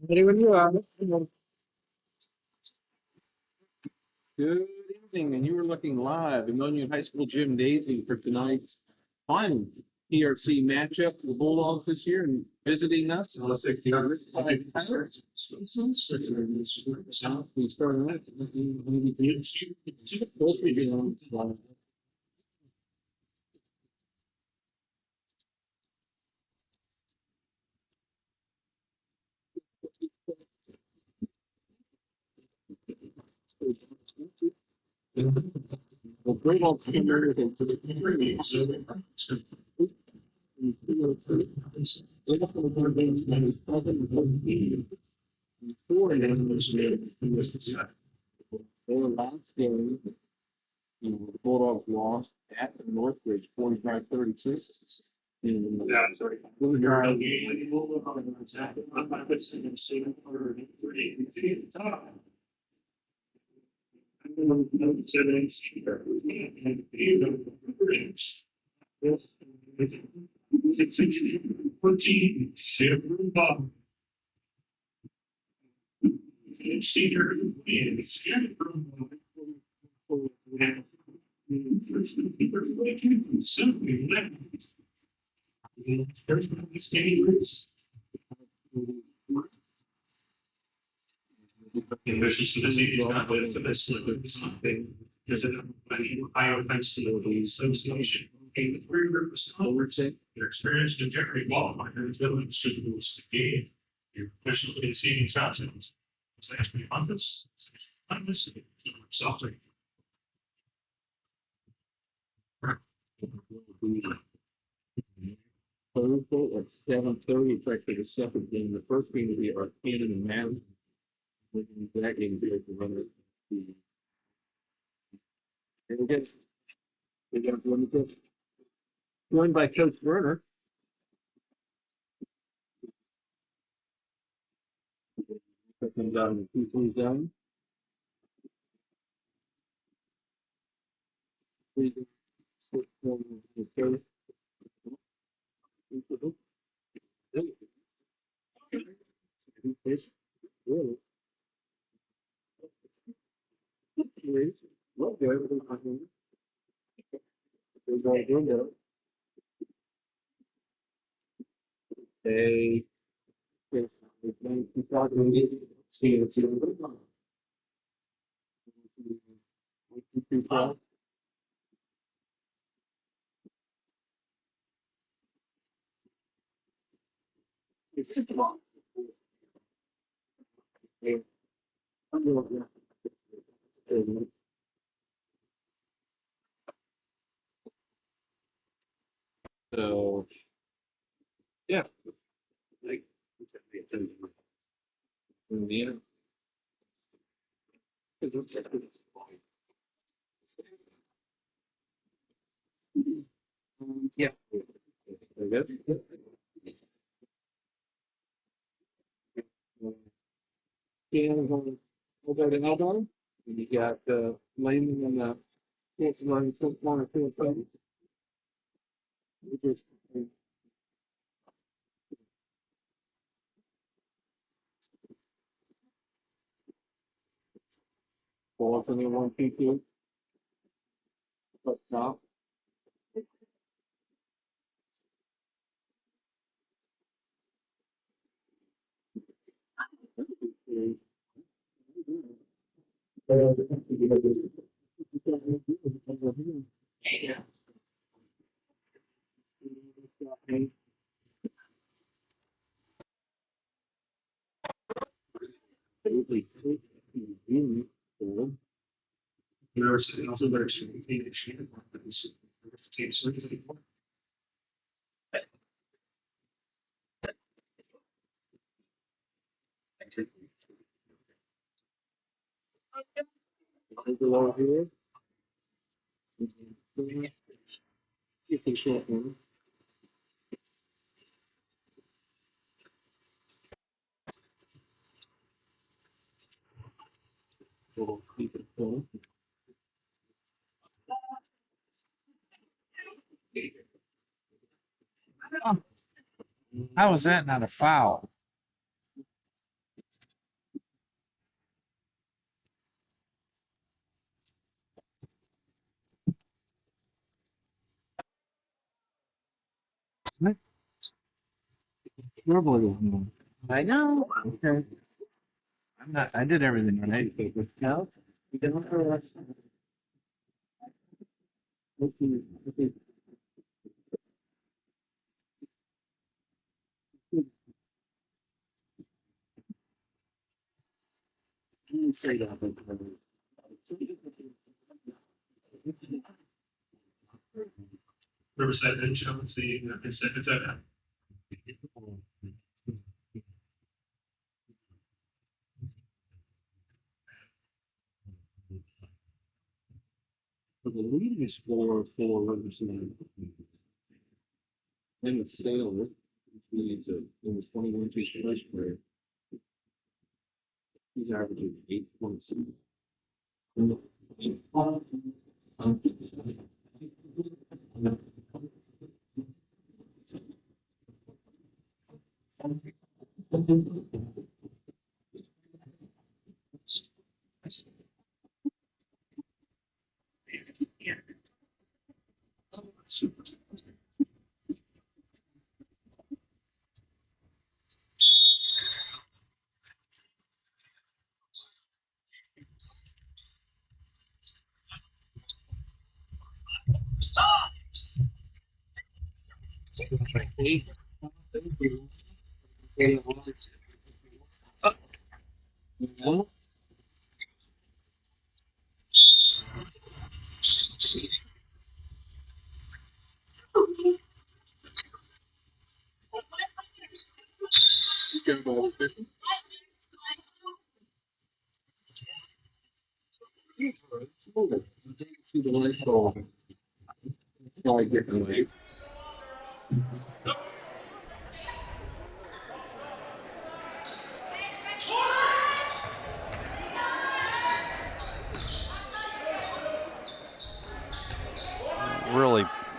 Ready when you are. Good evening, and you were looking live in Milton-Union High School gymnasium for tonight's final PRC matchup. The Bulldogs this year and visiting us. Let's say the Riverside Pirates. We start on that. The Bulldogs came here and their last game, the Bulldogs lost at Northridge 45-36. Yeah, sorry. There's Ohio Pennsylvania Association. The three rivers their experience in Jeffrey qualified and ability to lose the game. Your professional exceeding options. It's actually on this. Something. Thursday at 7:30. It's actually the second game. The first game will be our Cannon and Madison. That game is the runner. We got joined by Coach Werner. Comes out in the 2-3 zone. They see it's so yeah. Like yeah. Yeah. Very good. We'll go to Eldon. You got Lehman and fourth line, fifth line, or fifth line. Ball from the 1-2-2. But now. University also there's Below here. You can short one. We'll keep it full. How is that not a foul? I know. Okay. I did everything right. No? You didn't look for us. Okay. You didn't say that. Riverside then chose the second time. For the leading scorer for Riverside. And the sale, which means it was 21 to first grade. He's averaging 8.7.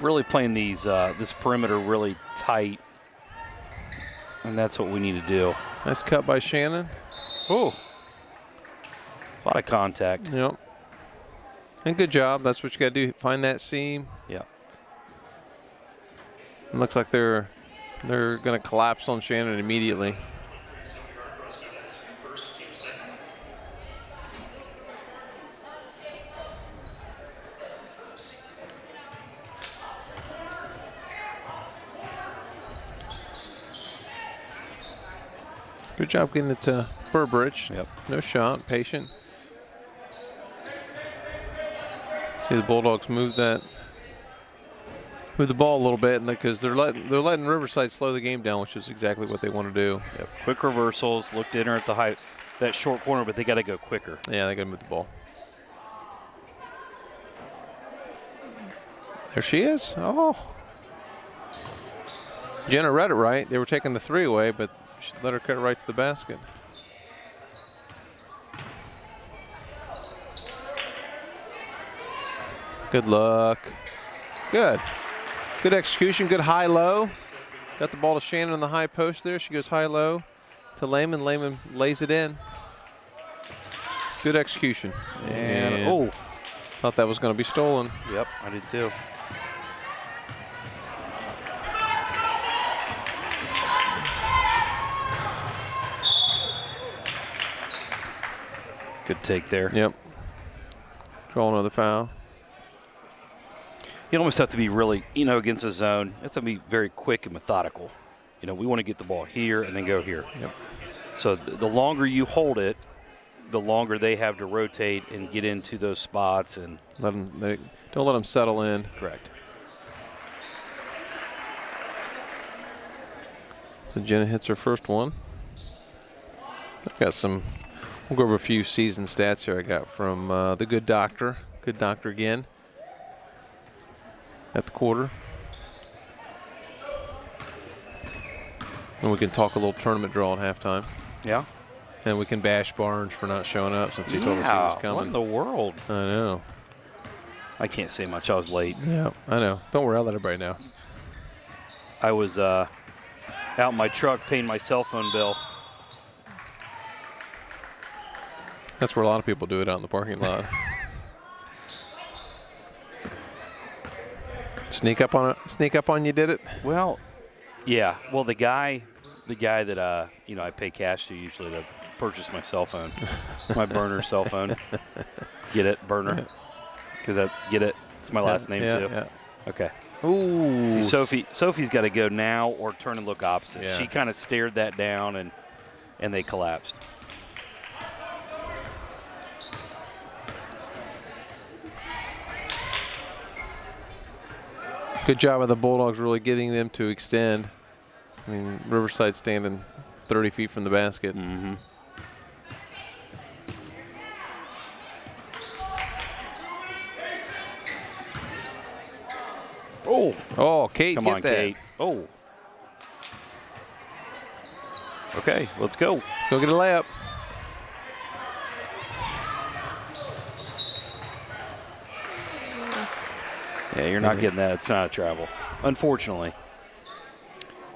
Really playing these this perimeter really tight, and that's what we need to do. Nice cut by Shannon. Oh, a lot of contact. Yep. And good job. That's what you got to do. Find that seam. Yeah. It looks like they're going to collapse on Shannon immediately. Good job getting it to Burbridge. Yep. No shot. Patient. See the Bulldogs move the ball a little bit, because they're letting Riverside slow the game down, which is exactly what they want to do. Yep. Quick reversals. Looked in her at the height, that short corner, but they got to go quicker. Yeah, they got to move the ball. There she is. Oh. Jenna read it right. They were taking the three away, but she let her cut it right to the basket. Good luck. Good. Good execution. Good high-low. Got the ball to Shannon on the high post there. She goes high-low to Lehman. Lehman lays it in. Good execution. And oh, thought that was going to be stolen. Yep, I did too. Good take there. Yep. Draw another foul. You almost have to be really, against the zone. You have to be very quick and methodical. We want to get the ball here and then go here. Yep. So the longer you hold it, the longer they have to rotate and get into those spots. And don't let them settle in. Correct. So Jenna hits her first one. I've got we'll go over a few season stats here I got from the Good Doctor. Good Doctor again at the quarter. And we can talk a little tournament draw at halftime. Yeah. And we can bash Barnes for not showing up since he told us he was coming. What in the world? I know. I can't say much. I was late. Yeah, I know. Don't worry, I'll let everybody know. I was out in my truck paying my cell phone bill. That's where a lot of people do it, out in the parking lot. Sneak up on you, did it? Well, Yeah. Well, the guy that I pay cash to usually to purchase my cell phone, my burner cell phone. Get it, burner? Because get it. It's my last name too. Yeah. Okay. Ooh. See, Sophie's got to go now or turn and look opposite. Yeah. She kind of stared that down and they collapsed. Good job of the Bulldogs really getting them to extend. I mean, Riverside standing 30 feet from the basket. Mm-hmm. Oh, Kate, Come get on, that. Kate. Oh. Okay, let's go. Let's go get a layup. Yeah, you're not getting that. It's not a travel, unfortunately.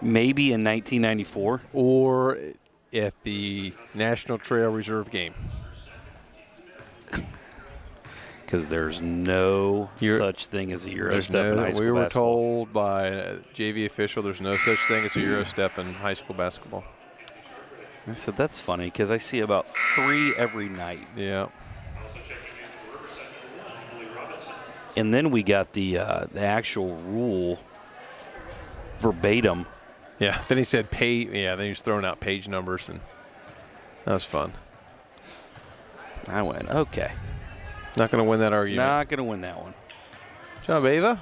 Maybe in 1994. Or at the National Trail Reserve game. Because there's no such thing as a Euro step in high school We were basketball. told by a JV official there's no such thing as a Euro step in high school basketball. I said, that's funny because I see about 3 every night. Yeah. And then we got the actual rule verbatim. Yeah. Then he said page. Yeah. Then he was throwing out page numbers, and that was fun. I went, okay. Not going to win that argument. Not going to win that one. Good job, Ava.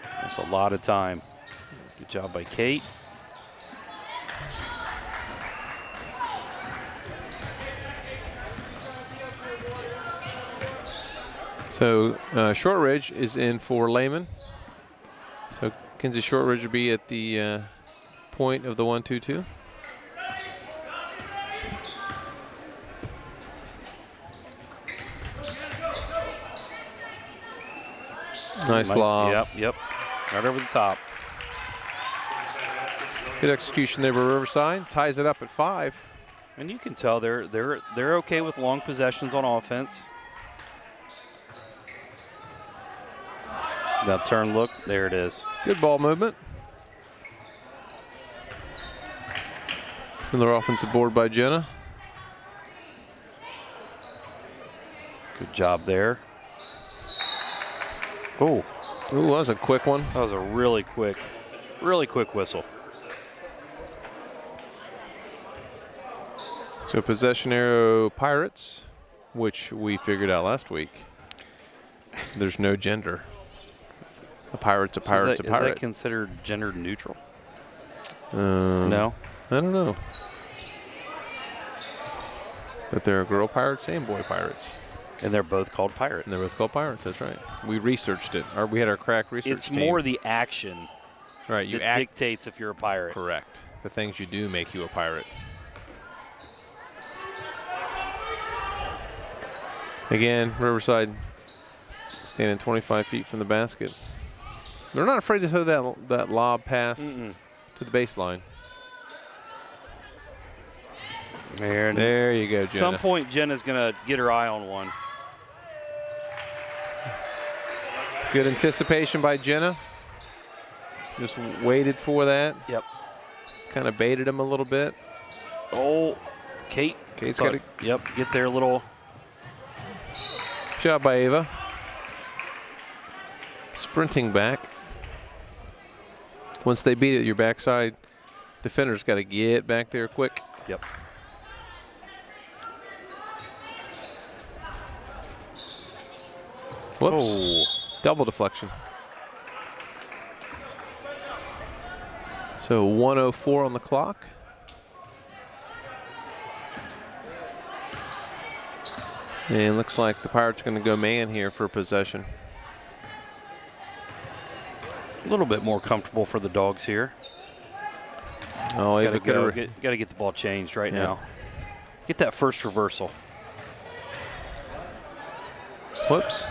That's a lot of time. Good job by Kate. So Shortridge is in for Lehman. So Kinsey Shortridge will be at the point of the 1-2-2. Nice lob. Yep. Right over the top. Good execution there by Riverside. Ties it up at 5. And you can tell they're okay with long possessions on offense. Now turn, look, there it is. Good ball movement. Another offensive board by Jenna. Good job there. Oh, Ooh, that was a quick one. that was a really quick whistle. So possession arrow Pirates, which we figured out last week. There's no gender. A pirate's a pirate's a Is that pirate. considered gender neutral? No. No. I don't know. But there are girl pirates and boy pirates. And they're both called pirates. And they're both called pirates, that's right. We researched it. We had our crack research It's team. more the action right, you that act dictates if you're a pirate. correct. The things you do make you a pirate. Again, Riverside standing 25 feet from the basket. They're not afraid to throw that lob pass to the baseline. There you go, Jenna. At some point, Jenna's going to get her eye on one. Good anticipation by Jenna. Just waited for that. Yep. Kind of baited him a little bit. Oh, Kate's got it. Yep, get their little. Good job by Ava. Sprinting back. Once they beat it, your backside defender's got to get back there quick. Yep. Whoops. Oh. Double deflection. So 1:04 on the clock. And looks like the Pirates are going to go man here for possession. A little bit more comfortable for the Dogs here. Oh, Ava Got to get the ball changed right now. Get that first reversal. Whoops.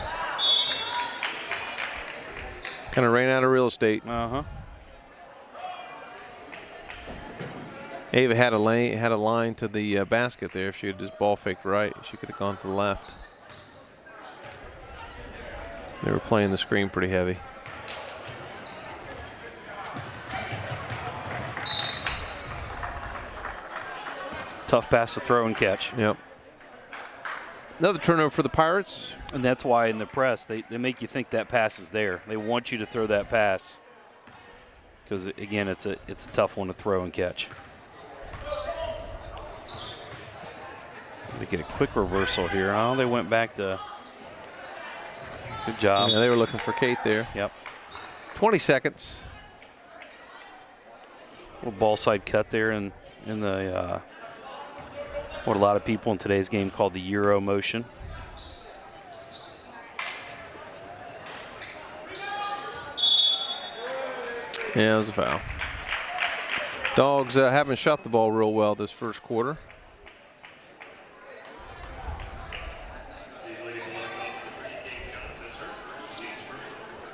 Kind of ran out of real estate. Uh-huh. Ava had a line to the basket there. If she had just ball faked right, she could have gone to the left. They were playing the screen pretty heavy. Tough pass to throw and catch. Yep. Another turnover for the Pirates. And that's why in the press, they make you think that pass is there. They want you to throw that pass because, again, it's a tough one to throw and catch. They get a quick reversal here. Oh, they went back to – good job. Yeah, they were looking for Kate there. Yep. 20 seconds. Little ball side cut there in the what a lot of people in today's game call the Euro motion. Yeah, it was a foul. Dogs haven't shot the ball real well this first quarter.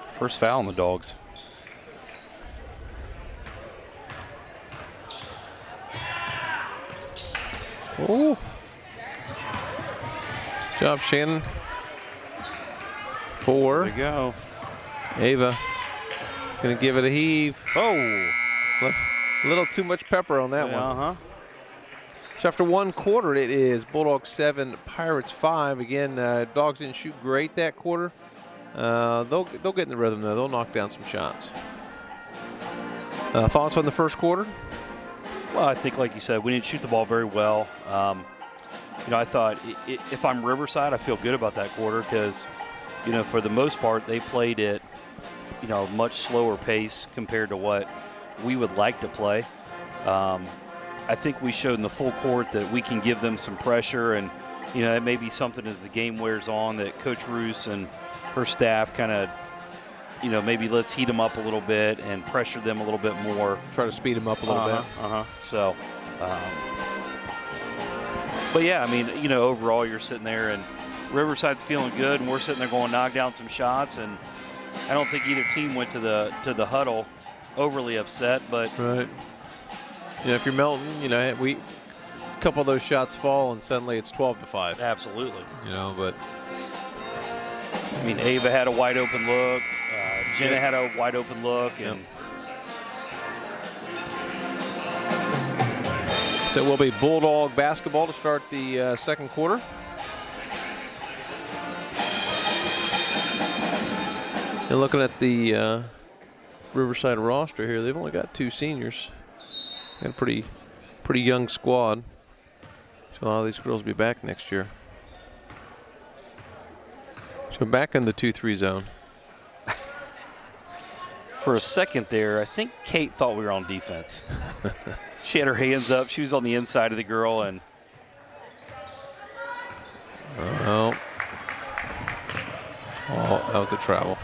First foul on the Dogs. Oh. Good job, Shannon. 4. There we go. Ava gonna give it a heave. Oh. A little too much pepper on that one. Uh-huh. So after one quarter, it is Bulldogs 7, Pirates 5. Again, Dogs didn't shoot great that quarter. They'll get in the rhythm, though. They'll knock down some shots. Thoughts on the first quarter? Well, I think, like you said, we didn't shoot the ball very well. I thought if I'm Riverside, I feel good about that quarter because, for the most part, they played at, a much slower pace compared to what we would like to play. I think we showed in the full court that we can give them some pressure, and, that may be something as the game wears on that Coach Roos and her staff kind of, maybe let's heat them up a little bit and pressure them a little bit more. Try to speed them up a little bit. So, but yeah, overall you're sitting there and Riverside's feeling good, and we're sitting there going knock down some shots, and I don't think either team went to the huddle overly upset, but right. If you're Milton, a couple of those shots fall and suddenly it's 12-5. Absolutely. But Ava had a wide open look. Jenna had a wide open look, and so it will be Bulldog basketball to start the second quarter. And looking at the Riverside roster here, they've only got 2 seniors. Got a pretty young squad. So a lot of these girls will be back next year. So back in the 2-3 zone. For a second there, I think Kate thought we were on defense. She had her hands up. She was on the inside of the girl, and oh, that was a travel.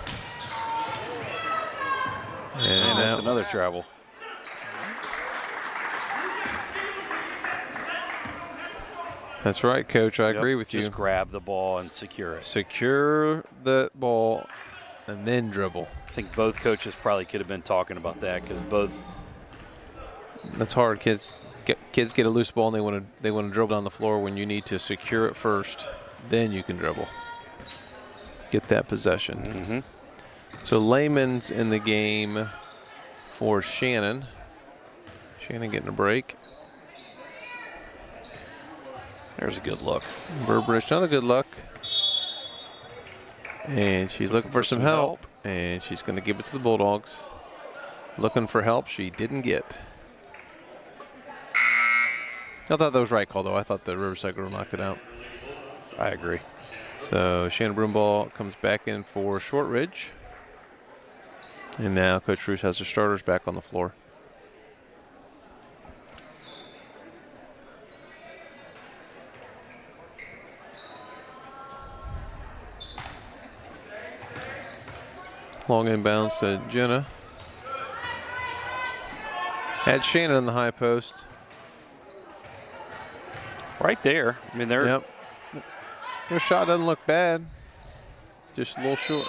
And that's another travel. That's right, Coach. I agree with you. Just grab the ball and secure it. Secure the ball and then dribble. I think both coaches probably could have been talking about that because both. That's hard. Kids get a loose ball and they want to dribble down the floor when you need to secure it first. Then you can dribble. Get that possession. Mm-hmm. So Layman's in the game for Shannon. Shannon getting a break. There's a good look. Burbridge, another good look. And she's looking for some help. And she's going to give it to the Bulldogs. Looking for help she didn't get. I thought that was right call, though. I thought the Riverside girl knocked it out. I agree. So Shannon Broomball comes back in for Shortridge. And now Coach Roos has her starters back on the floor. Long inbounds to Jenna. Had Shannon in the high post. Right there. They're. Yep. Their shot doesn't look bad. Just a little short.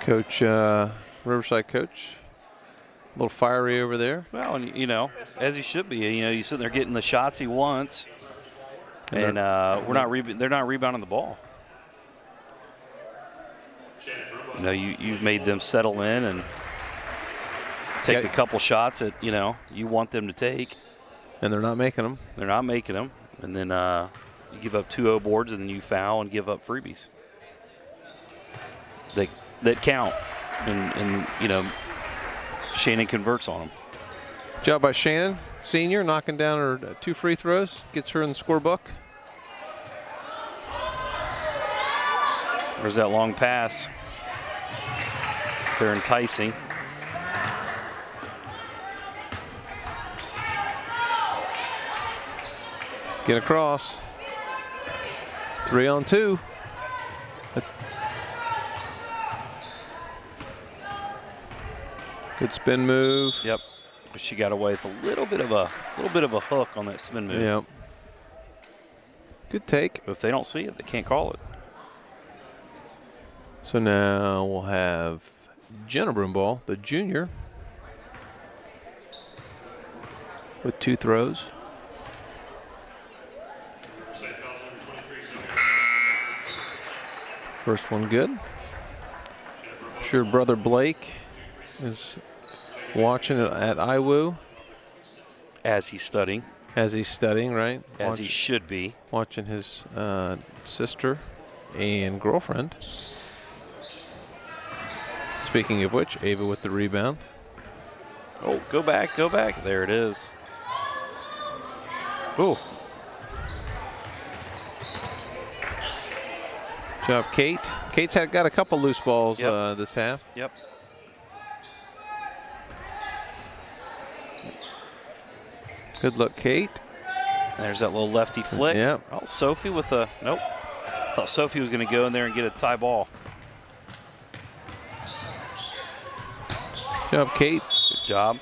Coach, Riverside coach, a little fiery over there. Well, and as he should be. He's sitting there getting the shots he wants, and they're not rebounding the ball. You've made them settle in, and take a couple shots that, you want them to take. And they're not making them. They're not making them. And then you give up 2-0 boards, and then you foul and give up freebies. That count. And Shannon converts on them. Job by Shannon, senior, knocking down her 2 free throws. Gets her in the scorebook. There's that long pass. They're enticing. Get across. 3-on-2. Good spin move. Yep. But she got away with a little bit of a hook on that spin move. Yep. Good take. If they don't see it, they can't call it. So now we'll have Jenna Broomball, the junior, with 2 throws. First one good. I'm sure brother Blake is watching it at IWU. As he's studying. As he's studying, right? As he should be. Watching his sister and girlfriend. Speaking of which, Ava with the rebound. Oh, go back, go back. There it is. Ooh. Good job, Kate. Kate's got a couple loose balls this half. Yep. Good luck, Kate. There's that little lefty flick. Yep. Oh, Sophie with a nope. Thought Sophie was going to go in there and get a tie ball. Good job, Kate. Good job.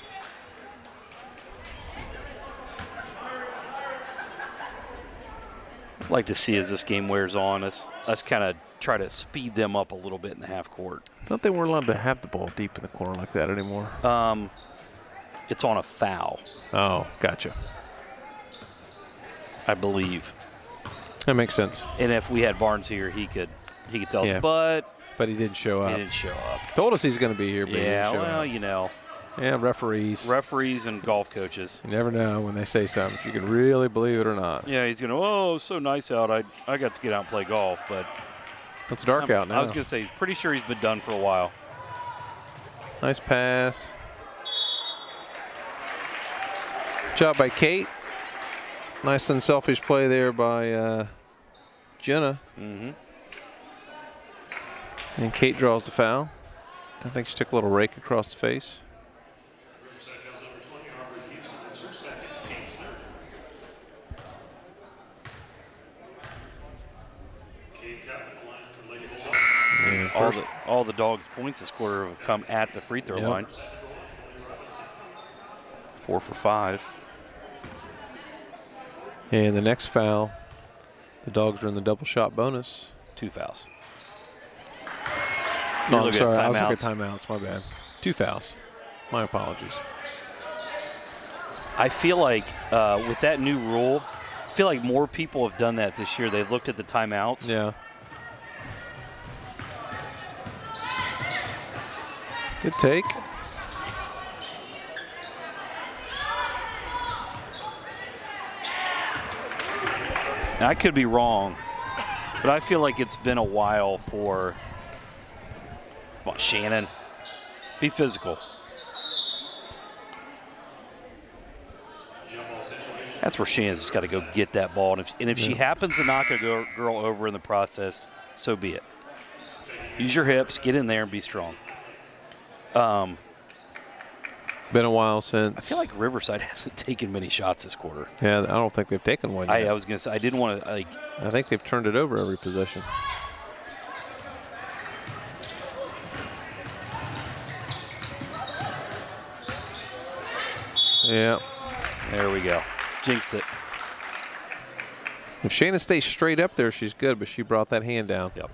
I'd like to see as this game wears on, us kind of try to speed them up a little bit in the half court. I thought they weren't allowed to have the ball deep in the corner like that anymore. It's on a foul. Oh, gotcha. I believe. That makes sense. And if we had Barnes here, he could tell us. But he didn't show up. He didn't show up. Told us he's going to be here, but he Yeah, didn't show well, up. you know. Yeah, referees. Referees and golf coaches. You never know when they say something, if you can really believe it or not. Yeah, he's going to, oh, so nice out. I got to get out and play golf, but. It's dark out now. I was going to say, he's pretty sure he's been done for a while. Nice pass. Job by Kate. Nice unselfish play there by Jenna. Mm-hmm. And Kate draws the foul. I think she took a little rake across the face. All the Dogs' points this quarter have come at the free throw line. 4 for 5. And the next foul, the Dogs are in the double shot bonus. 2 fouls. Oh, I'm sorry. I was looking at timeouts. My bad. 2 fouls. My apologies. I feel like with that new rule, I feel like more people have done that this year. They've looked at the timeouts. Yeah. Good take. Now, I could be wrong, but I feel like it's been a while for come on, Shannon. Be physical. That's where Shannon's just got to go get that ball. And if she happens to knock a girl over in the process, so be it. Use your hips, get in there, and be strong. Been a while since. I feel like Riverside hasn't taken many shots this quarter. Yeah, I don't think they've taken one yet. I was going to say, I didn't want to, like. I think they've turned it over every possession. Yeah. There we go. Jinxed it. If Shannon stays straight up there, she's good, but she brought that hand down. Yep.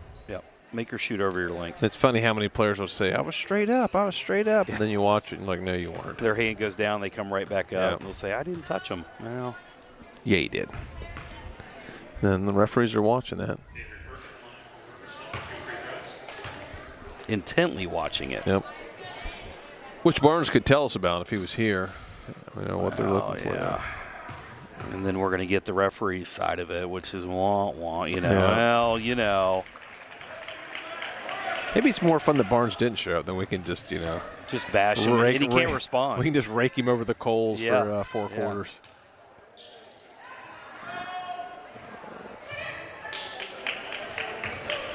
Make her shoot over your length. It's funny how many players will say, I was straight up. Yeah. And then you watch it and like, no, you weren't. Their hand goes down, they come right back up. And they'll say, I didn't touch them. Well. Yeah, you did. Then the referees are watching that. Intently watching it. Yep. Which Barnes could tell us about if he was here. We know what they're looking for. Yeah. And then we're going to get the referee side of it, which is wah, you know. Yeah. Well, you know. Maybe it's more fun that Barnes didn't show up than we can just, you know. Just bash him, and he can't respond. We can just rake him over the coals for 4 quarters.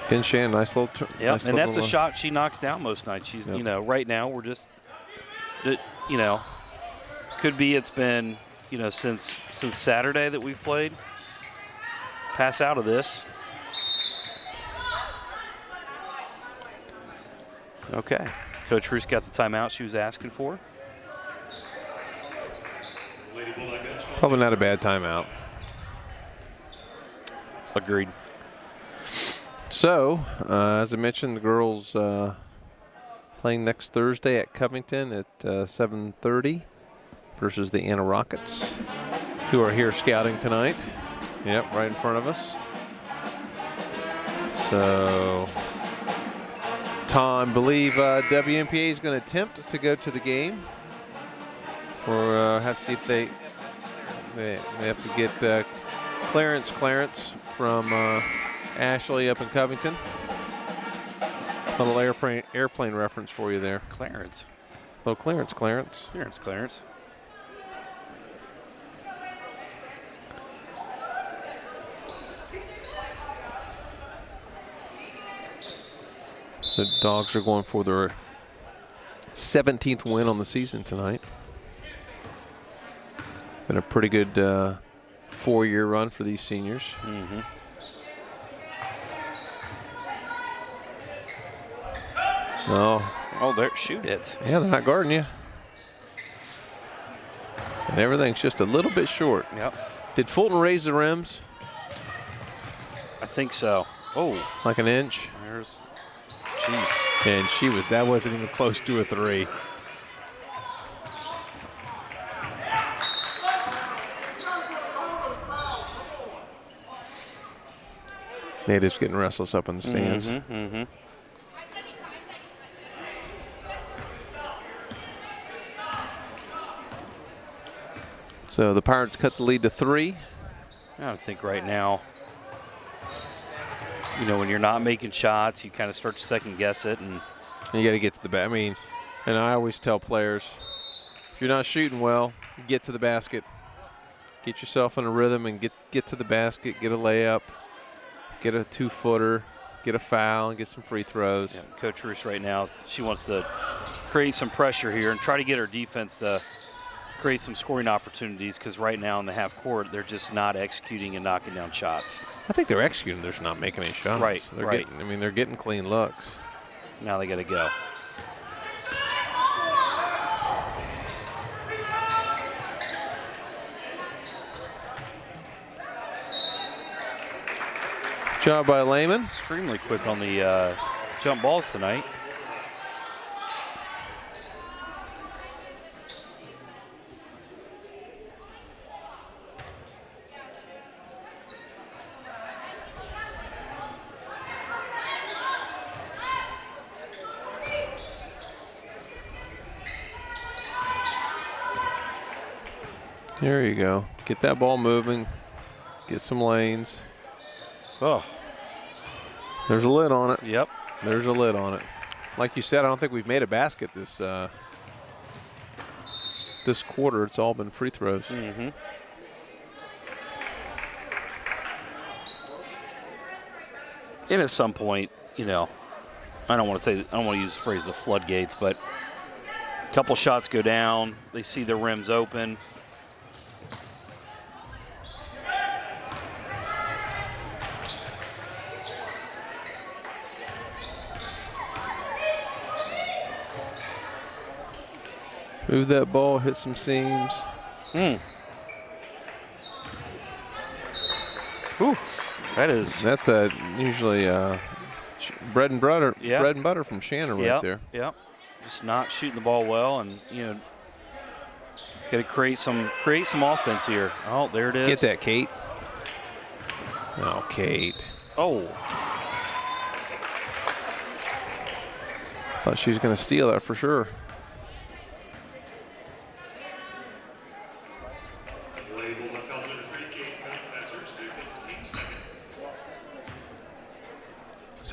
Again, Shan, nice little. Nice and that's a little, shot she knocks down most nights. She's, you know, right now we're just, you know, could be it's been, you know, since Saturday that we've played. Pass out of this. Okay. Coach Roos got the timeout she was asking for. Probably not a bad timeout. Agreed. So, as I mentioned, the girls playing next Thursday at Covington at 7:30 versus the Anna Rockets, who are here scouting tonight. Yep, right in front of us. So, Tom, I believe WNPA is going to attempt to go to the game, or have to see if they have to get clearance from Ashley up in Covington. A little airplane reference for you there. Clarence. Little clearance. Clarence. So Dogs are going for their 17th win on the season tonight. Been a pretty good 4-year run for these seniors. Mm-hmm. Oh, there, shoot it. Yeah, they're not guarding you. And everything's just a little bit short. Yep. Did Fulton raise the rims? I think so. Oh. Like an inch? There's, jeez. And that wasn't even close to a 3. Natives getting restless up in the stands. Mm-hmm, mm-hmm. So the Pirates cut the lead to 3. I think right now, you know, when you're not making shots, you kind of start to second guess it. And you got to get to the basket. I mean, and I always tell players, if you're not shooting well, get to the basket. Get yourself in a rhythm and get to the basket, get a layup, get a 2-footer, get a foul, and get some free throws. Yeah, Coach Roos right now, she wants to create some pressure here and try to get her defense to create some scoring opportunities, because right now in the half court, they're just not executing and knocking down shots. I think they're executing. They're just not making any shots. Right, they're right. They're getting clean looks. Now they got to go. Job by Lehman. Extremely quick on the jump balls tonight. There you go. Get that ball moving. Get some lanes. Oh. There's a lid on it. Yep. There's a lid on it. Like you said, I don't think we've made a basket this this quarter. It's all been free throws. Mm-hmm. And at some point, you know, I don't want to use the phrase the floodgates, but a couple shots go down. They see the rims open. Move that ball, hit some seams. Whew. That's usually bread and butter. Yeah. Bread and butter from Shannon right there. Yep. Just not shooting the ball well, and you know, got to create some offense here. Oh, there it is. Get that, Kate. Oh, Kate. Oh. Thought she was going to steal that for sure.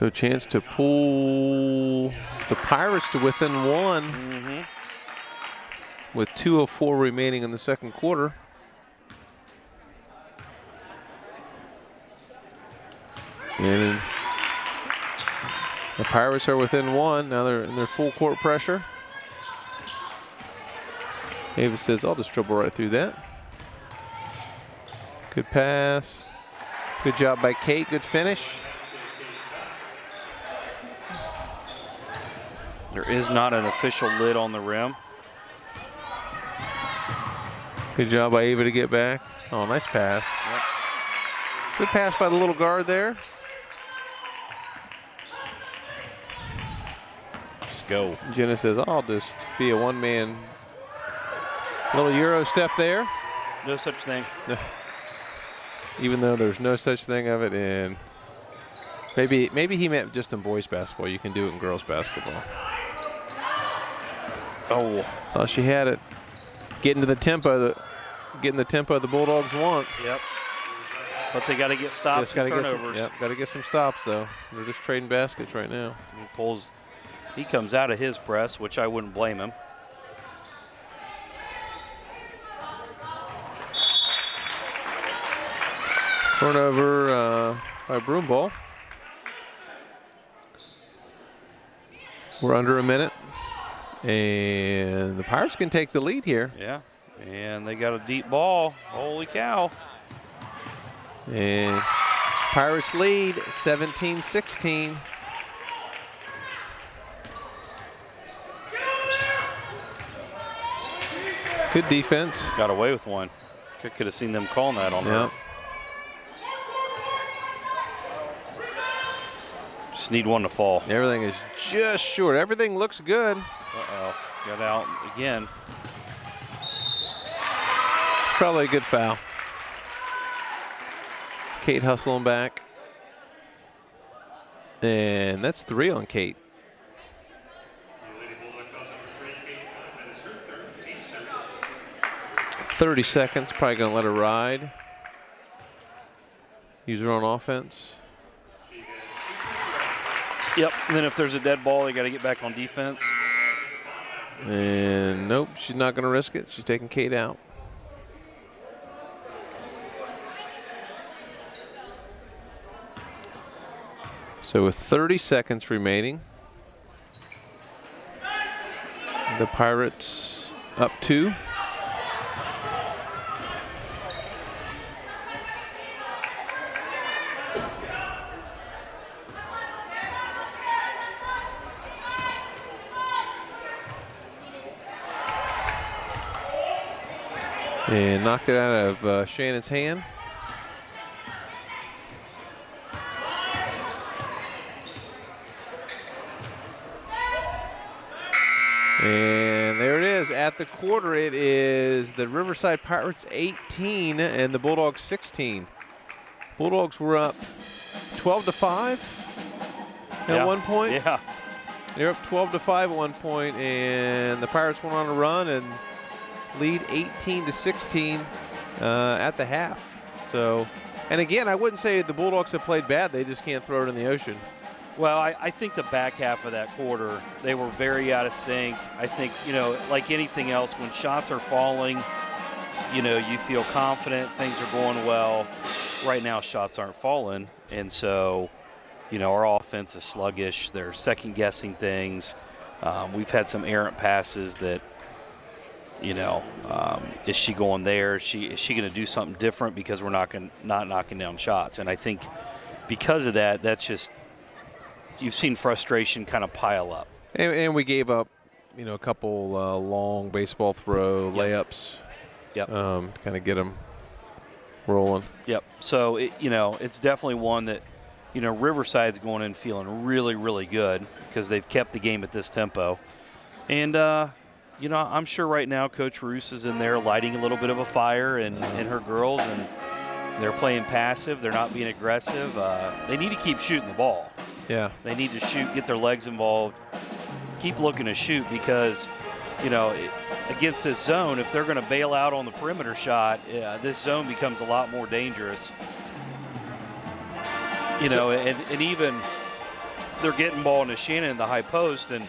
So chance to pull the Pirates to within 1 with 2:04 remaining in the second quarter. And the Pirates are within 1. Now they're in their full court pressure. Davis says, I'll just dribble right through that. Good pass. Good job by Kate. Good finish. There is not an official lid on the rim. Good job by Ava to get back. Oh, nice pass. Yep. Good pass by the little guard there. Let's go. Jenna says, I'll just be a one-man little Euro step there. No such thing. Even though there's no such thing of it in, maybe he meant just in boys basketball. You can do it in girls basketball. Oh. Thought she had it. Getting the tempo the Bulldogs want. Yep. But they got to get stops and turnovers. Got to get some stops, though. They're just trading baskets right now. He comes out of his press, which I wouldn't blame him. Turnover by Broomball. We're under a minute. And the Pirates can take the lead here. Yeah. And they got a deep ball. Holy cow. And Pirates lead 17-16. Good defense. Got away with one. Could have seen them calling that on her. Just need one to fall. Everything is just short. Everything looks good. Uh-oh. Got out again. It's probably a good foul. Kate hustling back. And that's 3 on Kate. "30 seconds, probably going to let her ride. Use her on offense. Yep. And then if there's a dead ball, they got to get back on defense. And nope, she's not going to risk it. She's taking Kate out. So with 30 seconds remaining, the Pirates up 2. And knocked it out of Shannon's hand. And there it is. At the quarter, it is the Riverside Pirates 18 and the Bulldogs 16. Bulldogs were up 12-5 at one point. Yeah. They were up 12-5 at one point, and the Pirates went on a run and lead 18-16 at the half. So, and again, I wouldn't say the Bulldogs have played bad. They just can't throw it in the ocean. Well, I think the back half of that quarter, they were very out of sync. I think, like anything else, when shots are falling, you feel confident, things are going well. Right now, shots aren't falling. And so, our offense is sluggish. They're second-guessing things. We've had some errant passes that, is she going there? Is she going to do something different because we're not knocking down shots? And I think because of that, that's just – you've seen frustration kind of pile up. And we gave up, a couple long baseball throw layups. Yep. To kind of get them rolling. Yep. So, it's definitely one that, Riverside's going in feeling really, really good because they've kept the game at this tempo. And, I'm sure right now Coach Roos is in there lighting a little bit of a fire in her girls, and they're playing passive. They're not being aggressive. They need to keep shooting the ball. Yeah. They need to shoot, get their legs involved, keep looking to shoot because, against this zone, if they're going to bail out on the perimeter shot, this zone becomes a lot more dangerous. And even they're getting ball into Shannon in the high post, and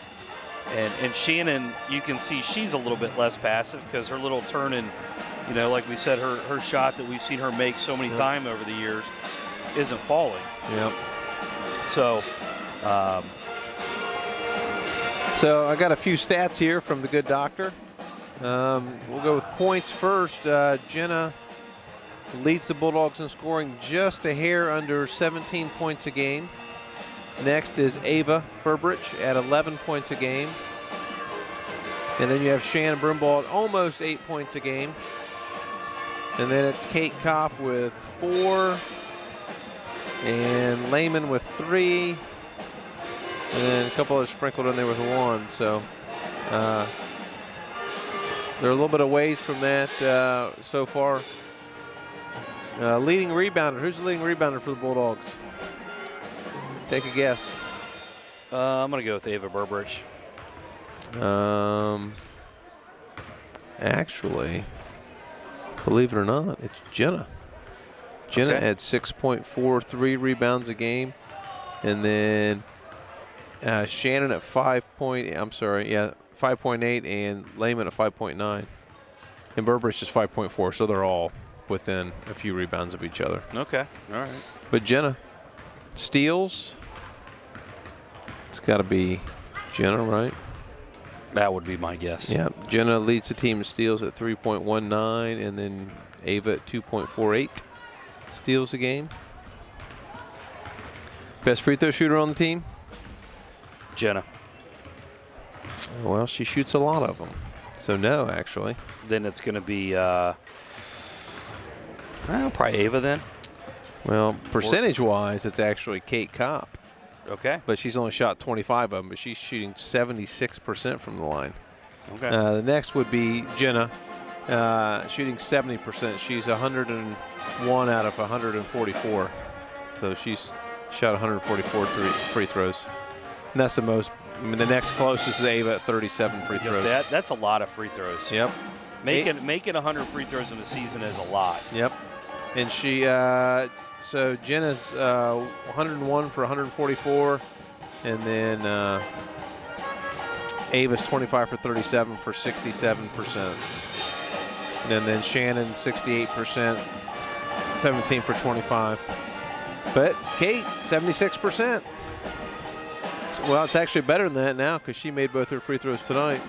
Shannon, you can see she's a little bit less passive because her little turn and, like we said, her shot that we've seen her make so many times over the years isn't falling. Yep. So, so I got a few stats here from the good doctor. We'll go with points first. Jenna leads the Bulldogs in scoring just a hair under 17 points a game. Next is Ava Burbridge at 11 points a game. And then you have Shannon Brumbaugh at almost 8 points a game. And then it's Kate Kopp with 4. And Lehman with 3. And then a couple others sprinkled in there with 1. So they're a little bit away from that so far. Leading rebounder. Who's the leading rebounder for the Bulldogs? Take a guess. I'm going to go with Ava Burbridge. Actually, believe it or not, it's Jenna. Jenna Okay. had 6.43 rebounds a game. And then Shannon at 5.8, 5.8, and Lehman at 5.9. And Burbridge just 5.4, so they're all within a few rebounds of each other. Okay. All right. But Jenna, steals, it's got to be Jenna, right? That would be my guess. Yeah, Jenna leads the team in steals at 3.19, and then Ava at 2.48 steals a game. Best free throw shooter on the team? Jenna. Well, she shoots a lot of them. So no, actually. Then it's going to be probably Ava then. Well, percentage-wise, it's actually Kate Kopp. Okay. But she's only shot 25 of them, but she's shooting 76% from the line. Okay. The next would be Jenna, shooting 70%. She's 101 out of 144. So she's shot 144 free throws. And that's the most. I mean, the next closest is Ava at 37 free throws. That's a lot of free throws. Yep. Making 100 free throws in a season is a lot. Yep. And she, so Jenna's 101 for 144, and then Ava's 25 for 37 for 67%. And then Shannon 68%, 17 for 25. But Kate 76%. Well, it's actually better than that now because she made both her free throws tonight.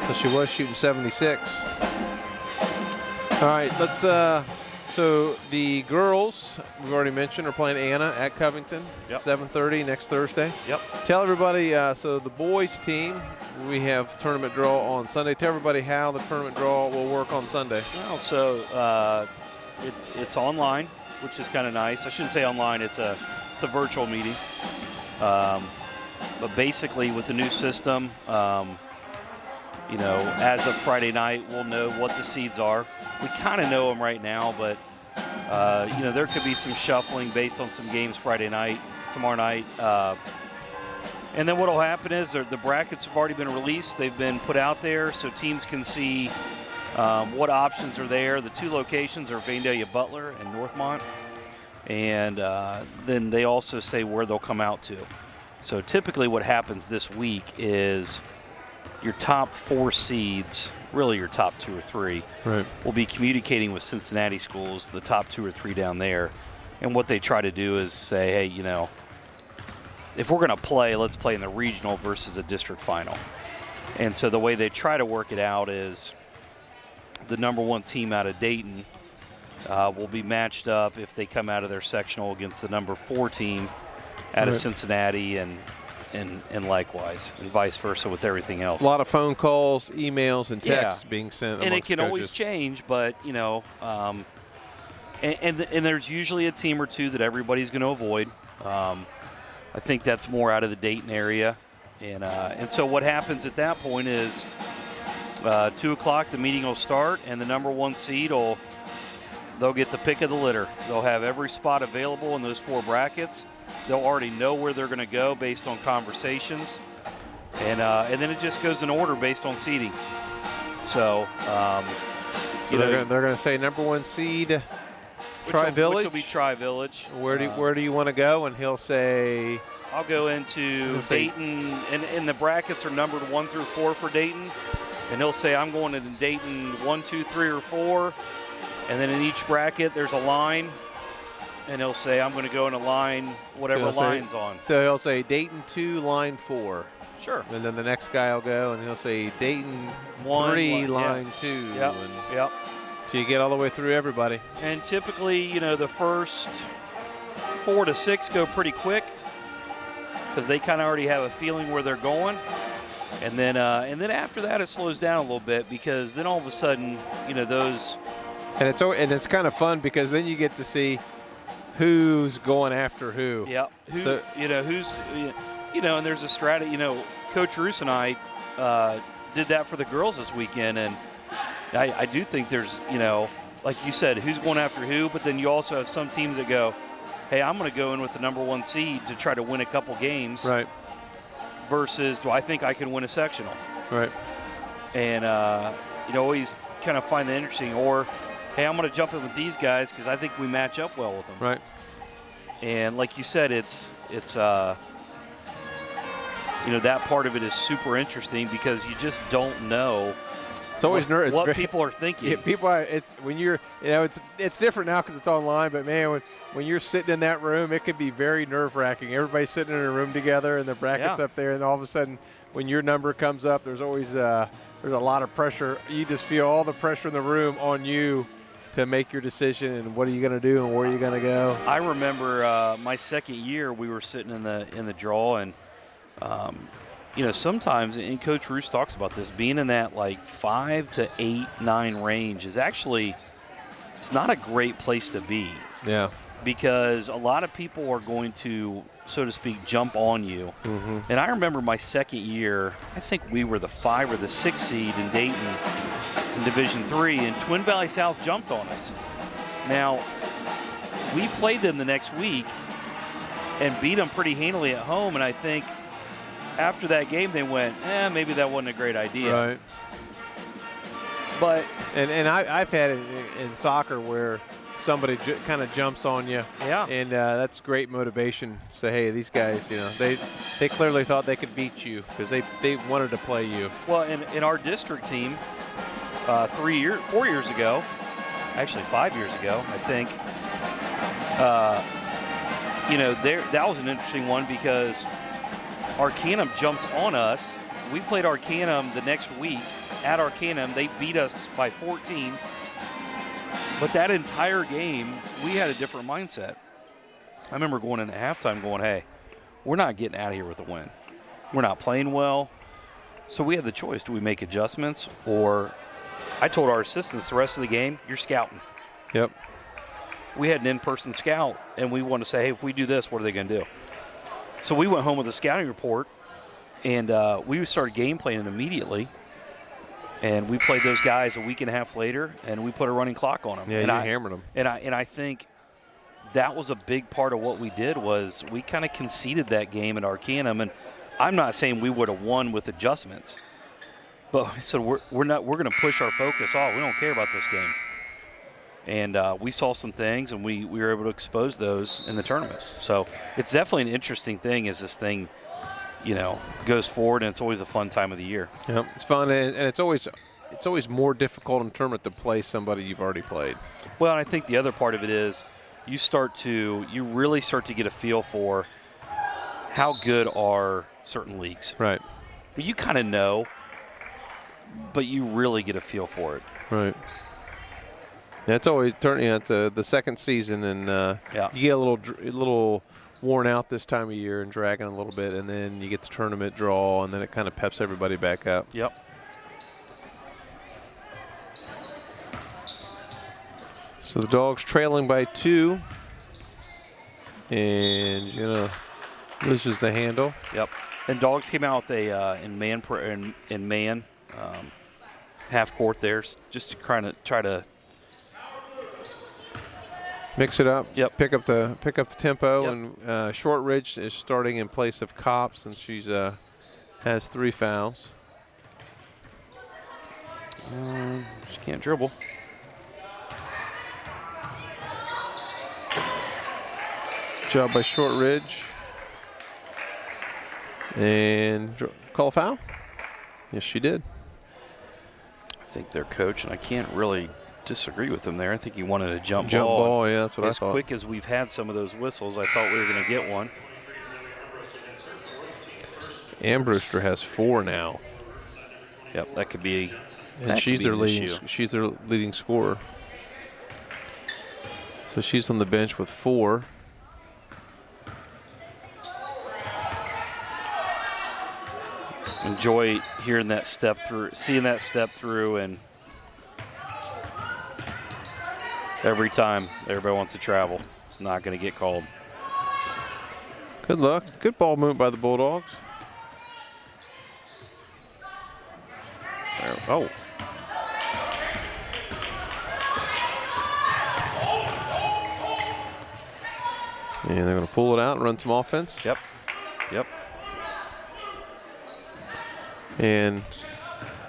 So she was shooting 76. All right, let's. So the girls we've already mentioned are playing Anna at Covington. Yep. 7:30 next Thursday. Yep. Tell everybody. So the boys team, we have tournament draw on Sunday. Tell everybody how the tournament draw will work on Sunday. Well, so it's online, which is kind of nice. I shouldn't say online. It's a virtual meeting. But basically, with the new system, as of Friday night, we'll know what the seeds are. We kind of know them right now, but, there could be some shuffling based on some games Friday night, tomorrow night. And then what will happen is the brackets have already been released. They've been put out there so teams can see what options are there. The two locations are Vandalia Butler and Northmont. And then they also say where they'll come out to. So typically what happens this week is your top 4 seeds, really your top 2 or 3, Right. will be communicating with Cincinnati schools, the top 2 or 3 down there. And what they try to do is say, hey, if we're going to play, let's play in the regional versus a district final. And so the way they try to work it out is the number 1 team out of Dayton will be matched up if they come out of their sectional against the number 4 team out of Cincinnati and likewise, and vice versa with everything else. A lot of phone calls, emails, and texts being sent. And it can coaches. always change, but and there's usually a team or two that everybody's going to avoid. I think that's more out of the Dayton area, and so what happens at that point is 2 o'clock the meeting will start, and the number 1 seed they'll get the pick of the litter. They'll have every spot available in those 4 brackets. They'll already know where they're going to go based on conversations, and then it just goes in order based on seeding. So, they're going to say number 1 seed Tri-Village? Which will be Tri-Village. Where do you want to go? And he'll say, I'll go into Dayton, and the brackets are numbered 1 through 4 for Dayton. And he'll say, I'm going into Dayton 1, 2, 3, or 4. And then in each bracket, there's a line. And he'll say, I'm going to go in a line, whatever line's on. So he'll say Dayton 2, line 4. Sure. And then the next guy will go, and he'll say Dayton 3, line 2. Yep. Yep. So you get all the way through everybody. And typically, the first 4 to 6 go pretty quick because they kind of already have a feeling where they're going. And then after that, it slows down a little bit because then all of a sudden, those. And it's kind of fun because then you get to see who's going after who. Yeah. And there's a strategy. Coach Roos and I did that for the girls this weekend, and I do think there's, like you said, who's going after who, but then you also have some teams that go, hey, I'm going to go in with the number 1 seed to try to win a couple games. Right. Versus, do I think I can win a sectional? Right. And, always kind of find that interesting. Or, hey, I'm going to jump in with these guys because I think we match up well with them. Right. And like you said, it's that part of it is super interesting because you just don't know. It's always what people are thinking. Yeah, it's when you're, it's different now because it's online. But man, when you're sitting in that room, it can be very nerve-wracking. Everybody's sitting in a room together, and the bracket's up there, and all of a sudden, when your number comes up, there's always there's a lot of pressure. You just feel all the pressure in the room on you to make your decision and what are you going to do and where are you going to go. I remember my second year, we were sitting in the draw, and sometimes, and Coach Roos talks about this, being in that like 5 to 8, 9 range is actually, it's not a great place to be. Yeah. Because a lot of people are going to, so to speak, jump on you. Mm-hmm. And I remember my second year, I think we were the 5 or the 6 seed in Dayton in Division III, and Twin Valley South jumped on us. Now, we played them the next week and beat them pretty handily at home, and I think after that game, they went, maybe that wasn't a great idea. Right. But I've had it in soccer where somebody kind of jumps on you. Yeah. And that's great motivation. So, hey, these guys, they clearly thought they could beat you because they wanted to play you. Well, in our district team, 4 years ago, actually 5 years ago, I think, that was an interesting one because Arcanum jumped on us. We played Arcanum the next week at Arcanum. They beat us by 14. But that entire game, we had a different mindset. I remember going into halftime going, hey, we're not getting out of here with a win. We're not playing well. So we had the choice. Do we make adjustments? Or I told our assistants the rest of the game, you're scouting. Yep. We had an in-person scout, and we wanted to say, hey, if we do this, what are they going to do? So we went home with a scouting report, and we started game planning immediately. And we played those guys a week and a half later, and we put a running clock on them. Yeah, and you hammered them. And I think that was a big part of what we did was we kind of conceded that game at Arcanum. And I'm not saying we would have won with adjustments, but we said we're going to push our focus off. We don't care about this game. And we saw some things, and we were able to expose those in the tournament. So it's definitely an interesting thing as this thing, goes forward, and it's always a fun time of the year. Yeah, it's fun, and it's always more difficult in tournament to play somebody you've already played. Well, and I think the other part of it is you really start to get a feel for how good are certain leagues. Right. But you kind of know, but you really get a feel for it. Right. Yeah, it's always it's the second season, and you get a little worn out this time of year and dragging a little bit, and then you get the tournament draw, and then it kind of peps everybody back up. Yep. So the Dogs trailing by 2, and loses the handle. Yep. And Dogs came out with a in man half court there, just to try to mix it up. Yep. Pick up the tempo. Yep. And Short Ridge is starting in place of Cops, and she's has 3 fouls. She can't dribble. job by Shortridge. And call a foul? Yes, she did. I think their coach, and I can't really disagree with him there. I think he wanted a jump Jump ball. ball, yeah, that's what I As thought. quick as we've had some of those whistles, I thought we were going to get one. Brewster has 4 now. Yep, that could be. And she's their leading scorer. So she's on the bench with 4. Enjoy hearing that step through, seeing that step through, and every time everybody wants to travel, it's not going to get called. Good luck. Good ball movement by the Bulldogs. There, oh. And they're going to pull it out and run some offense. Yep. Yep. And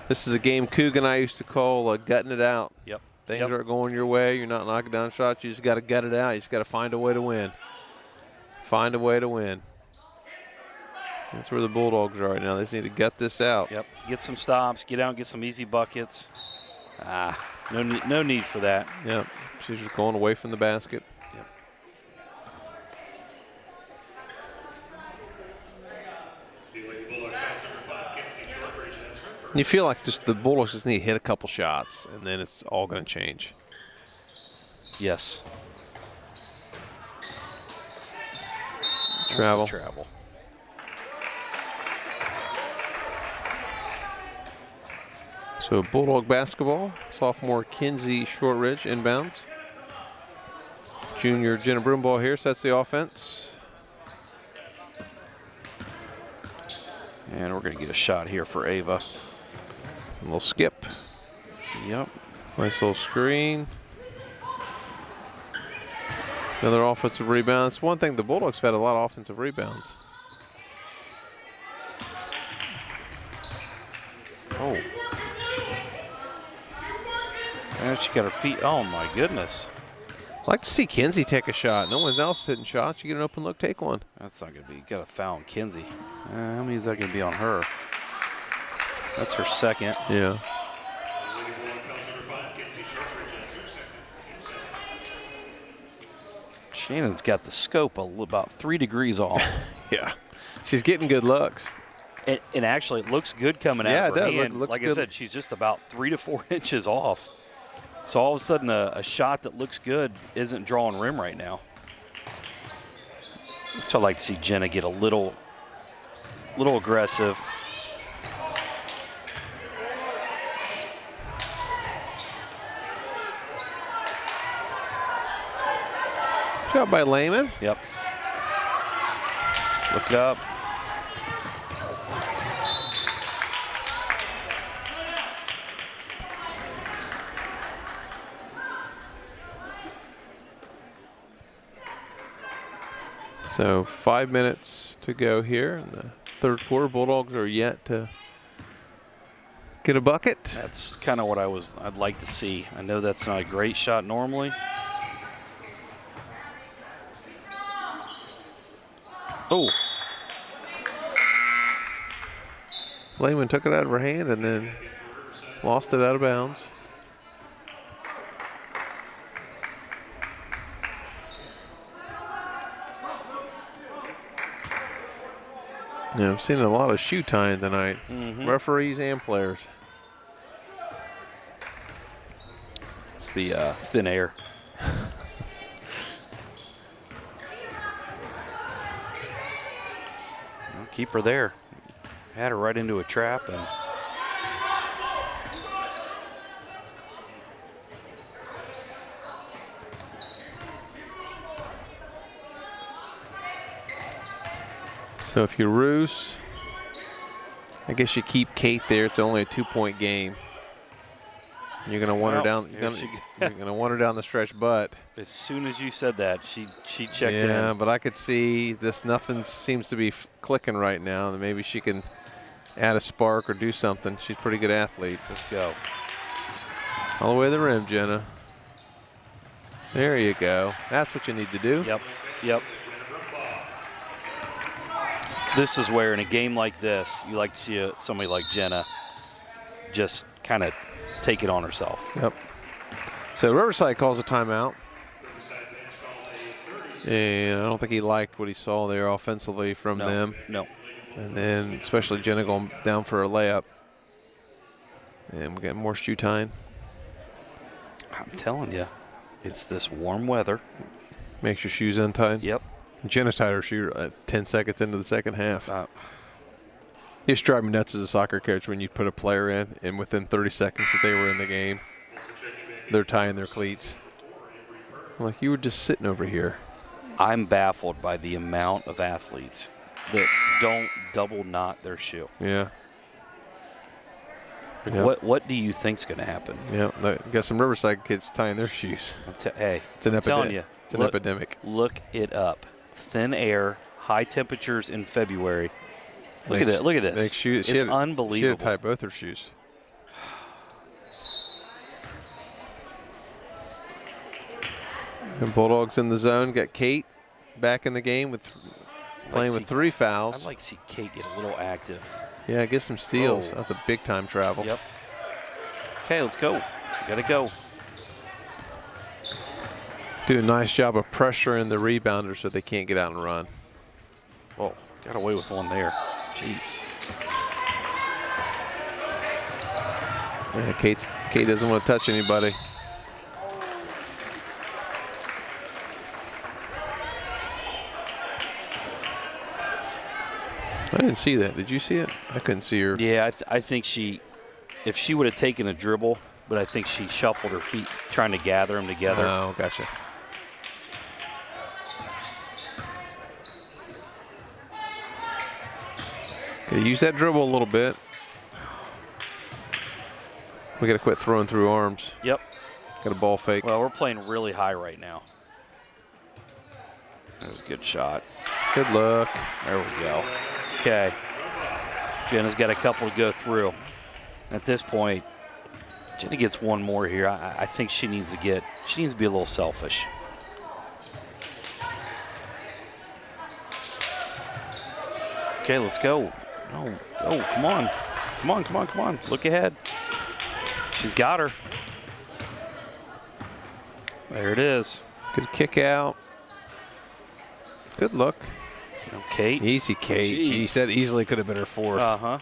this is a game Coog and I used to call gutting it out. Yep. Things aren't going your way. You're not knocking down shots. You just got to gut it out. You just got to find a way to win. Find a way to win. That's where the Bulldogs are right now. They just need to gut this out. Yep. Get some stops. Get out and get some easy buckets. No need for that. Yep. She's just going away from the basket. Yep. And you feel like just the Bulldogs just need to hit a couple shots, and then it's all going to change. Yes. Travel. Travel. So Bulldog basketball, sophomore Kinsey Shortridge inbounds. Junior Jenna Broomball here sets the offense. And we're going to get a shot here for Ava. A little skip. Yep. Nice little screen. Another offensive rebound. It's one thing, the Bulldogs have had a lot of offensive rebounds. Oh. And she got her feet. Oh, my goodness. I'd like to see Kinsey take a shot. No one else hitting shots. You get an open look, take one. That's not going to be. Got to foul on Kinsey. How many is that going to be on her? That's her second. Yeah. Shannon's got the scope about 3 degrees off. Yeah. She's getting good looks. And actually, it looks good coming Yeah, out of it her does. hand. Looks like good. I said, she's just about 3 to 4 inches off. So all of a sudden, a shot that looks good isn't drawing rim right now. So I'd like to see Jenna get a little aggressive. Good job by Lehman. Yep. Look it up. So 5 minutes to go here in the third quarter. Bulldogs are yet to get a bucket. That's kind of what I'd like to see. I know that's not a great shot normally. Oh. Lehman took it out of her hand and then lost it out of bounds. Yeah, I'm seeing a lot of shoe tying tonight. Referees and players. It's the thin air. Well, keep her there. Had her right into a trap. And So if you ruse, I guess you keep Kate there. It's only a 2-point game. You're gonna want her down. You're gonna want her down the stretch, but as soon as you said that, she checked in. yeah, but I could see this. Nothing seems to be clicking right now. And maybe she can add a spark or do something. She's a pretty good athlete. Let's go. All the way to the rim, Jenna. There you go. That's what you need to do. Yep. Yep. This is where in a game like this, you like to see somebody like Jenna just kind of take it on herself. Yep. So Riverside calls a timeout. And I don't think he liked what he saw there offensively from them. No. And then especially Jenna going down for a layup. And we got more shoe tying. I'm telling you, it's this warm weather. Makes your shoes untied. Yep. Jenna tied her shoe 10 seconds into the second half. It used to drive me nuts as a soccer coach when you put a player in, and within 30 seconds that they were in the game, they're tying their cleats. I'm like, you were just sitting over here. I'm baffled by the amount of athletes that don't double knot their shoe. Yeah. Yep. What do you think's going to happen? Yeah, I got some Riverside kids tying their shoes. Hey, it's an telling you, it's an epidemic. Look it up. Thin air, high temperatures in February. Look at it. Look at this. Shoes. It's unbelievable. She had to tie both her shoes. And Bulldogs in the zone. Got Kate back in the game with playing with 3 fouls. I'd like to see Kate get a little active. Yeah, get some steals. Oh. That's a big time travel. Yep. Okay, let's go. We gotta go. Do a nice job of pressuring the rebounder so they can't get out and run. Oh, got away with one there. Jeez. Yeah, Kate doesn't want to touch anybody. I didn't see that. Did you see it? I couldn't see her. Yeah, I think if she would have taken a dribble, but I think she shuffled her feet trying to gather them together. Oh, gotcha. Okay, use that dribble a little bit. We got to quit throwing through arms. Yep. Got a ball fake. Well, we're playing really high right now. That was a good shot. Good luck. There we go. Okay. Jenna's got a couple to go through. At this point, Jenna gets one more here. I think she needs to be a little selfish. Okay, let's go. Oh, come on. Come on. Look ahead. She's got her. There it is. Good kick out. Good look. Kate. Easy, Kate. Jeez. She said easily could have been her 4th. Uh-huh.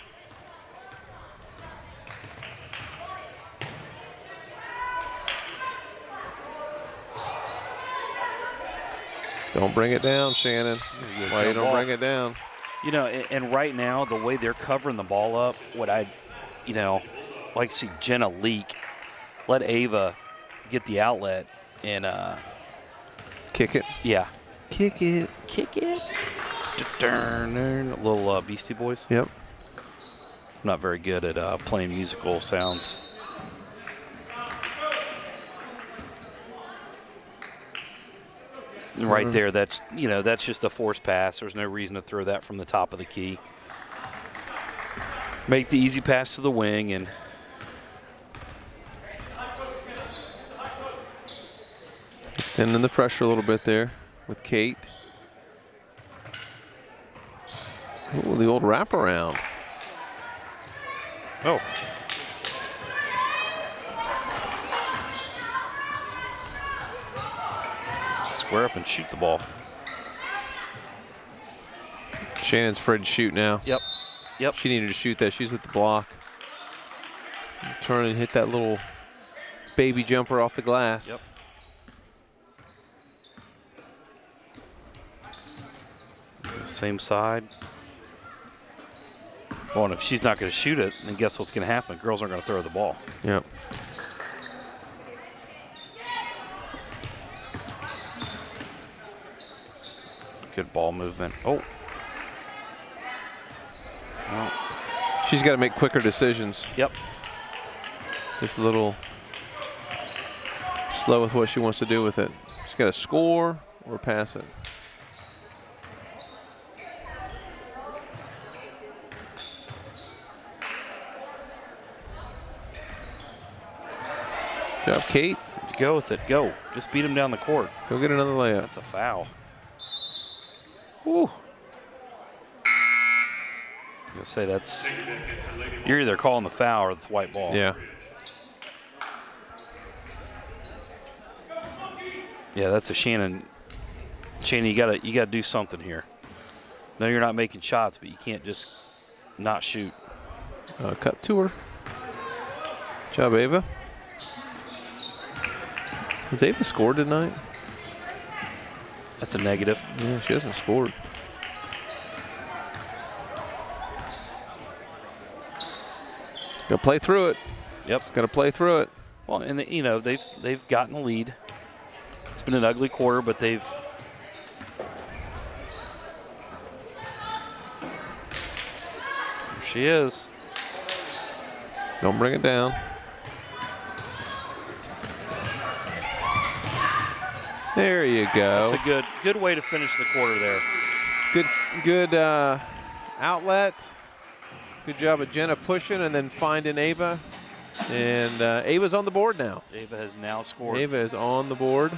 Don't bring it down, Shannon. Why you don't bring it down? You know, and right now, the way they're covering the ball up, what I'd, like to see Jenna leak, let Ava get the outlet and kick it. Yeah. Kick it. Kick it. Little Beastie Boys. Yep. I'm not very good at playing musical sounds. Right there, that's just a forced pass. There's no reason to throw that from the top of the key. Make the easy pass to the wing and extending the pressure a little bit there with Kate. Oh, the old wraparound. oh. Square up and shoot the ball. Shannon's afraid to shoot now. Yep. She needed to shoot that. She's at the block. Turn and hit that little baby jumper off the glass. Yep. Same side. Well, and if she's not going to shoot it, then guess what's going to happen? Girls aren't going to throw the ball. Yep. Good ball movement. Oh. Well, She's got to make quicker decisions. yep. Just a little slow with what she wants to do with it. She's got to score or pass it. Good job, Kate. Go with it. Go. Just beat him down the court. Go get another layup. That's a foul. Woo. gonna say that's, you're either calling the foul or it's white ball. Yeah. Yeah, that's a Shannon. Shannon, you gotta do something here. No, you're not making shots, but you can't just not shoot. Cut to her. Good job, Ava. Has Ava scored tonight? That's a negative. Yeah, she hasn't scored. Got to play through it. Yep. Got to play through it. Well, and you know they've gotten the lead. It's been an ugly quarter, but they've. There she is. Don't bring it down. There you go. That's a good way to finish the quarter there. Good outlet. Good job of Jenna pushing and then finding Ava. And Ava's on the board now. Ava has now scored. Ava is on the board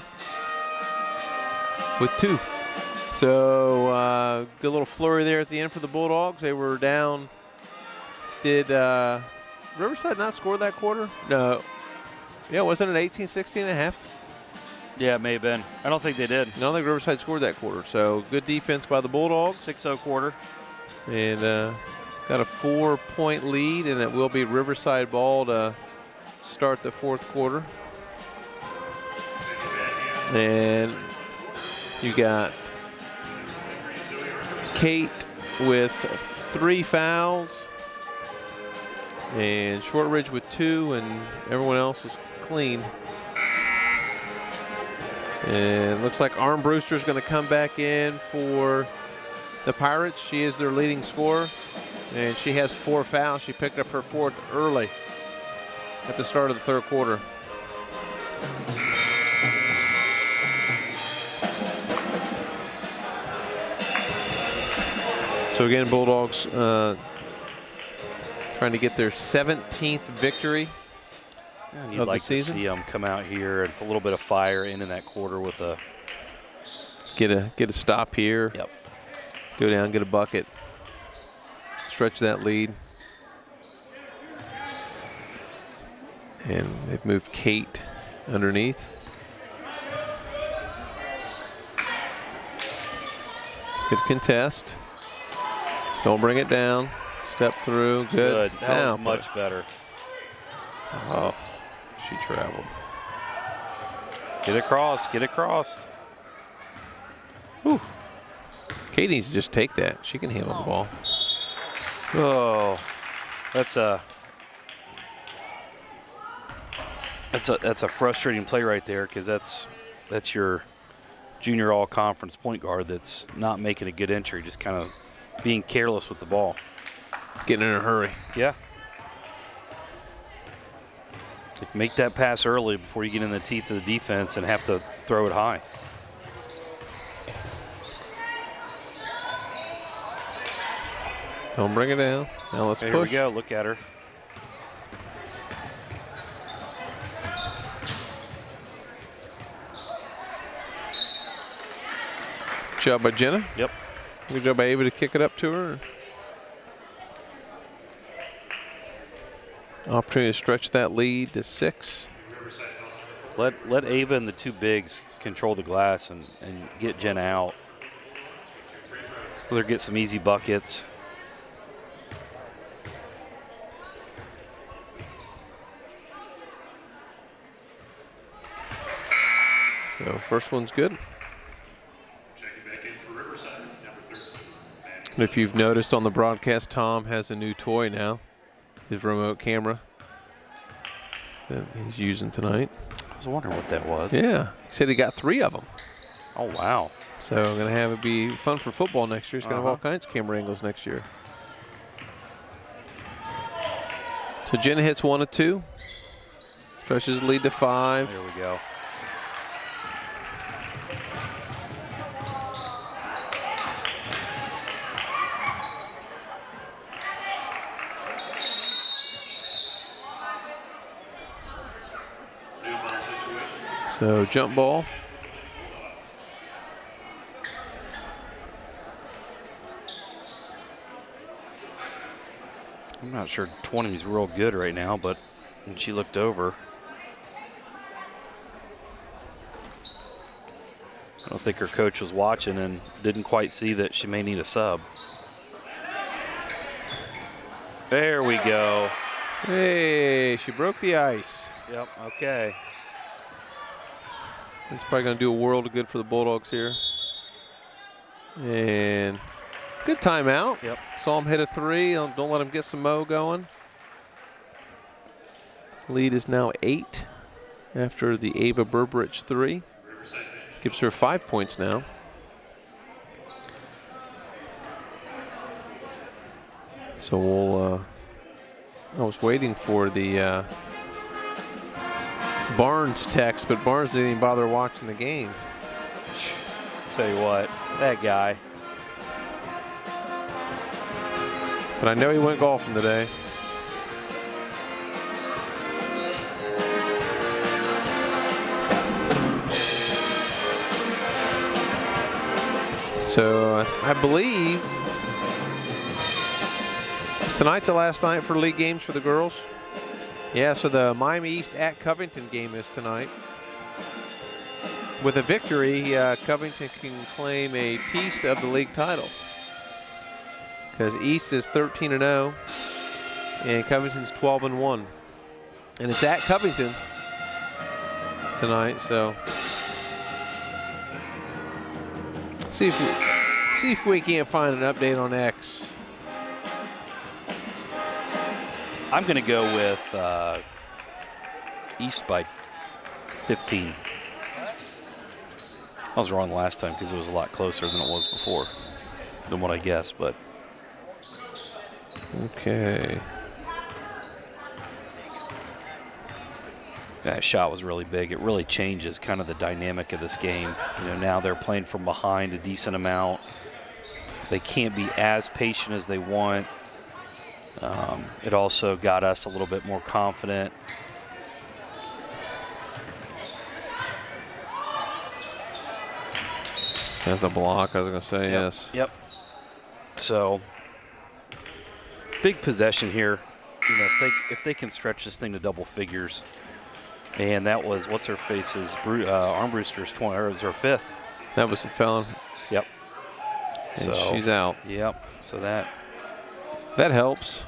with 2. So good little flurry there at the end for the Bulldogs. They were down. Did Riverside not score that quarter? No. Yeah, wasn't it 18-16 and a half? Yeah, it may have been. I don't think they did. I don't think Riverside scored that quarter. So good defense by the Bulldogs. 6-0 quarter. And got a 4-point lead, and it will be Riverside ball to start the 4th quarter. And you got Kate with 3 fouls, and Shortridge with 2, and everyone else is clean. And it looks like Armbruster is going to come back in for the Pirates. She is their leading scorer, and she has 4 fouls. She picked up her 4th early at the start of the 3rd quarter. So again, Bulldogs trying to get their 17th victory And you'd of like the season. to see them come out here and put a little bit of fire in that quarter with a. Get a stop here. Yep. Go down, get a bucket. Stretch that lead. And they've moved Kate underneath. Good contest. Don't bring it down. Step through. Good. That Now, was much better. Oh, she traveled. Get across. Get across. Whew. Kate needs to just take that. She can handle the ball. Oh, that's a frustrating play right there, because that's your junior all-conference point guard that's not making a good entry, just kind of being careless with the ball. Getting in a hurry. Yeah. Like, make that pass early before you get in the teeth of the defense and have to throw it high. Don't bring it down. Now let's Okay, push. Here we go. Look at her. Good job by Jenna. Yep. Good job by Ava to kick it up to her. Opportunity to stretch that lead to 6. Let Ava and the 2 bigs control the glass and get Jenna out. Let her get some easy buckets. So first one's good. And if you've noticed on the broadcast, Tom has a new toy now, his remote camera that he's using tonight. I was wondering what that was. Yeah, he said he got 3 of them. Oh, wow. So I'm going to have it be fun for football next year. He's going to have all kinds of camera angles next year. So Jenna hits 1 of 2. Stretches the lead to 5. There we go. So jump ball. I'm not sure 20 is real good right now, but when she looked over, I don't think her coach was watching and didn't quite see that she may need a sub. There we go. Hey, she broke the ice. Yep, okay. It's probably going to do a world of good for the Bulldogs here. And good timeout. Yep. Saw him hit a 3. Don't let him get some mo going. Lead is now 8 after the Ava Burbridge 3. Gives her 5 points now. So we'll, I was waiting for the Barnes text, but Barnes didn't even bother watching the game. Tell you what, that guy. But I know he went golfing today. So I believe is tonight the last night for league games for the girls. Yeah, so the Miami East at Covington game is tonight. With a victory, Covington can claim a piece of the league title. Because East is 13-0 and Covington's 12-1. And it's at Covington tonight, so see if we can't find an update on X. I'm going to go with East by 15. I was wrong last time because it was a lot closer than it was before, than what I guessed, but. Okay. That shot was really big. It really changes kind of the dynamic of this game. You know, now they're playing from behind a decent amount. They can't be as patient as they want. It also got us a little bit more confident. That's a block, I was going to say, yes. Yep. So, big possession here. You know, if they can stretch this thing to double figures, and that was what's her face's Armbruster's 20 or it was her 5th. That was the felon. Yep. And so she's out. Yep. So that helps.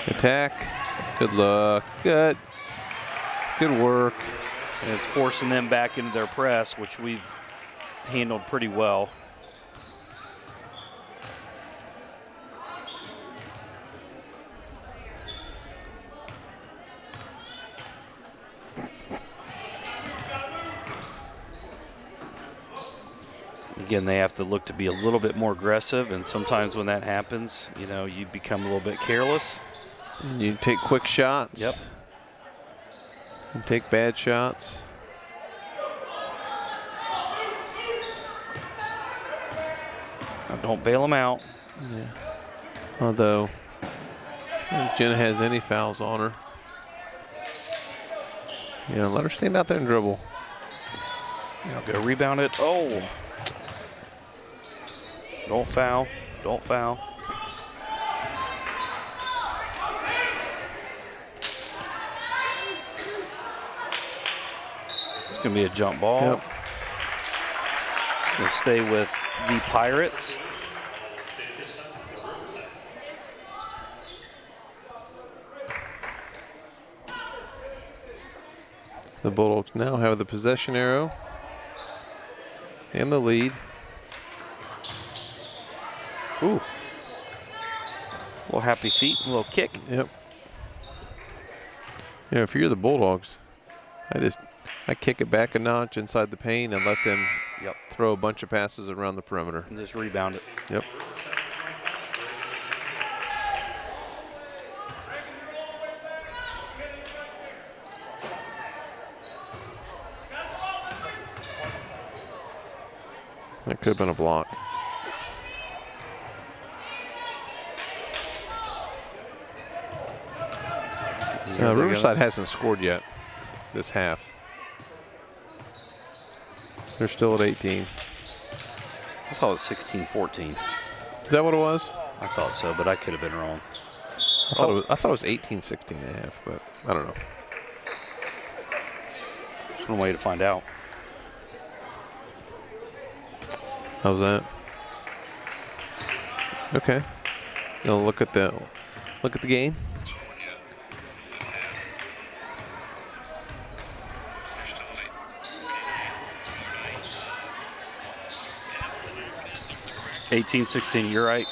Attack. Good luck. Good work. and it's forcing them back into their press, which we've handled pretty well. Again, they have to look to be a little bit more aggressive, and sometimes when that happens, you know, you become a little bit careless. And you take quick shots. Yep. And take bad shots. Now don't bail them out. Yeah. Although, I don't think Jenna has any fouls on her. Yeah, let her stand out there and dribble. Now go rebound it. Oh. Don't foul. Don't foul. It's going to be a jump ball. Yep. We'll stay with the Pirates. The Bulldogs now have the possession arrow and the lead. Ooh. A little happy feet, a little kick. Yep. Yeah, if you're the Bulldogs, I kick it back a notch inside the paint and let them throw a bunch of passes around the perimeter. And just rebound it. Yep. That could have been a block. Riverside hasn't scored yet this half. They're still at 18. thought it was 16-14. Is that what it was? I thought so, but I could have been wrong. I thought it was 18-16 and a half, but I don't know. There's one way to find out. How's that? Okay. Gonna look at the game. $18-16. You're right.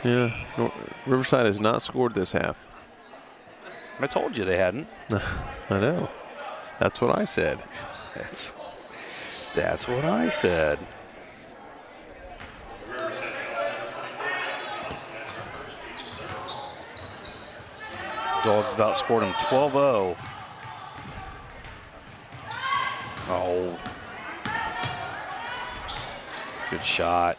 Yeah. Riverside has not scored this half. I told you they hadn't. I know. That's what I said. That's what I said. Dogs outscored him 12-0. Oh. Good shot.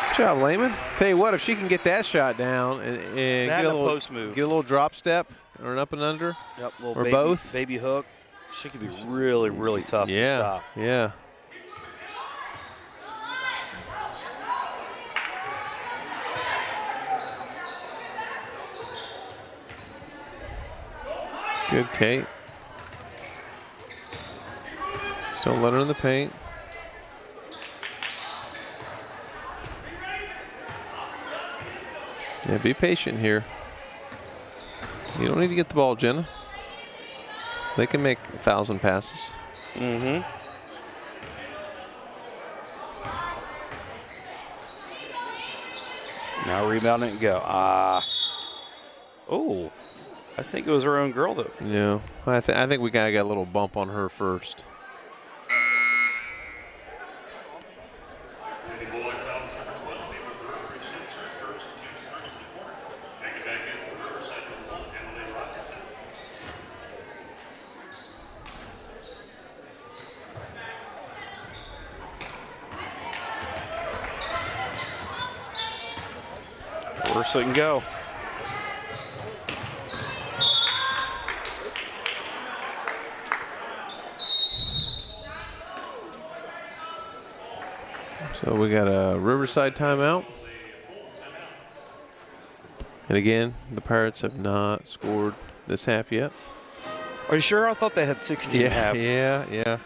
Good job, Lehman. Tell you what, if she can get that shot down and That get a and a little post move. get a little drop step or an up and under, Yep, little or both. Baby hook. She could be really, really tough to stop. Yeah. Good, Kate. Still let her in the paint. Yeah, be patient here. You don't need to get the ball, Jenna. They can make 1,000 passes. Mm-hmm. Now rebound it and go. Oh, I think it was her own girl, though. Yeah, I think we gotta get a little bump on her first. Worse it can go. So we got a Riverside timeout. And again, the Pirates have not scored this half yet. Are you sure? I thought they had 16 and a half. Yeah.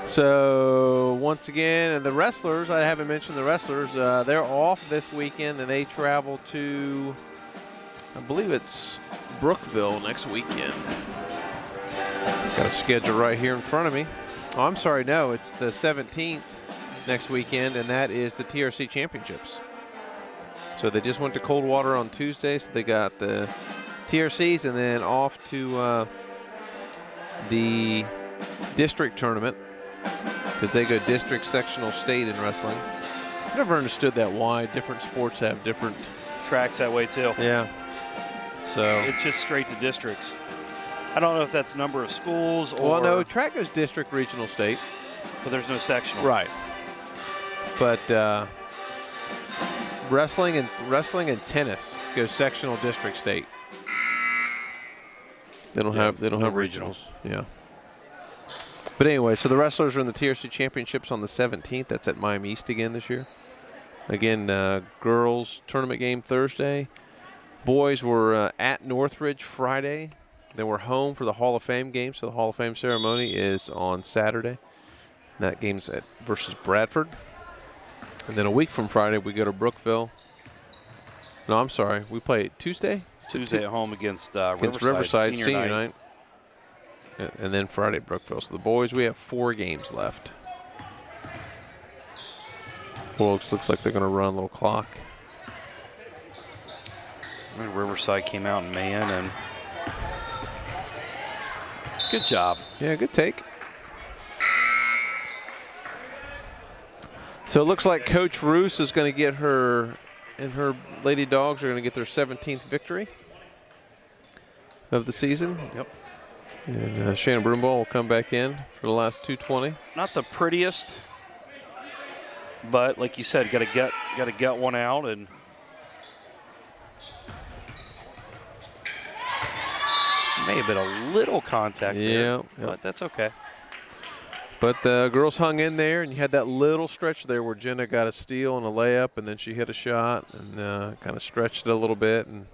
So once again, and the wrestlers, I haven't mentioned the wrestlers, they're off this weekend and they travel to, I believe it's Brookville next weekend. Got a schedule right here in front of me. Oh, I'm sorry, no, it's the 17th next weekend, and that is the TRC Championships. So they just went to Coldwater on Tuesday, so they got the TRCs and then off to the district tournament because they go district, sectional, state in wrestling. I've never understood that, why different sports have different Tracks that way, too. Yeah. So It's just straight to districts. I don't know if that's number of schools or. well, no, track goes district, regional, state. But there's no sectional. Right. But wrestling and tennis goes sectional, district, state. They don't have regionals. Yeah. But anyway, so the wrestlers are in the TRC Championships on the 17th. That's at Miami East again this year. Again, girls tournament game Thursday. Boys were at Northridge Friday. Then we're home for the Hall of Fame game. So the Hall of Fame ceremony is on Saturday. And that game's versus Bradford. And then a week from Friday, we go to Brookville. No, I'm sorry. We play Tuesday? Tuesday at home against Riverside Senior night. night. And then Friday at Brookville. So the boys, we have 4 games left. Well, it looks like they're going to run a little clock. Riverside came out in man and good job. Yeah, good take. So it looks like Coach Roos is going to get her, and her Lady Dogs are going to get their 17th victory of the season. Yep. And Shannon Broomball will come back in for the last 220. Not the prettiest, but like you said, got to get one out, and may have been a little contact there, but that's okay. But the girls hung in there, and you had that little stretch there where Jenna got a steal and a layup, and then she hit a shot and kind of stretched it a little bit. And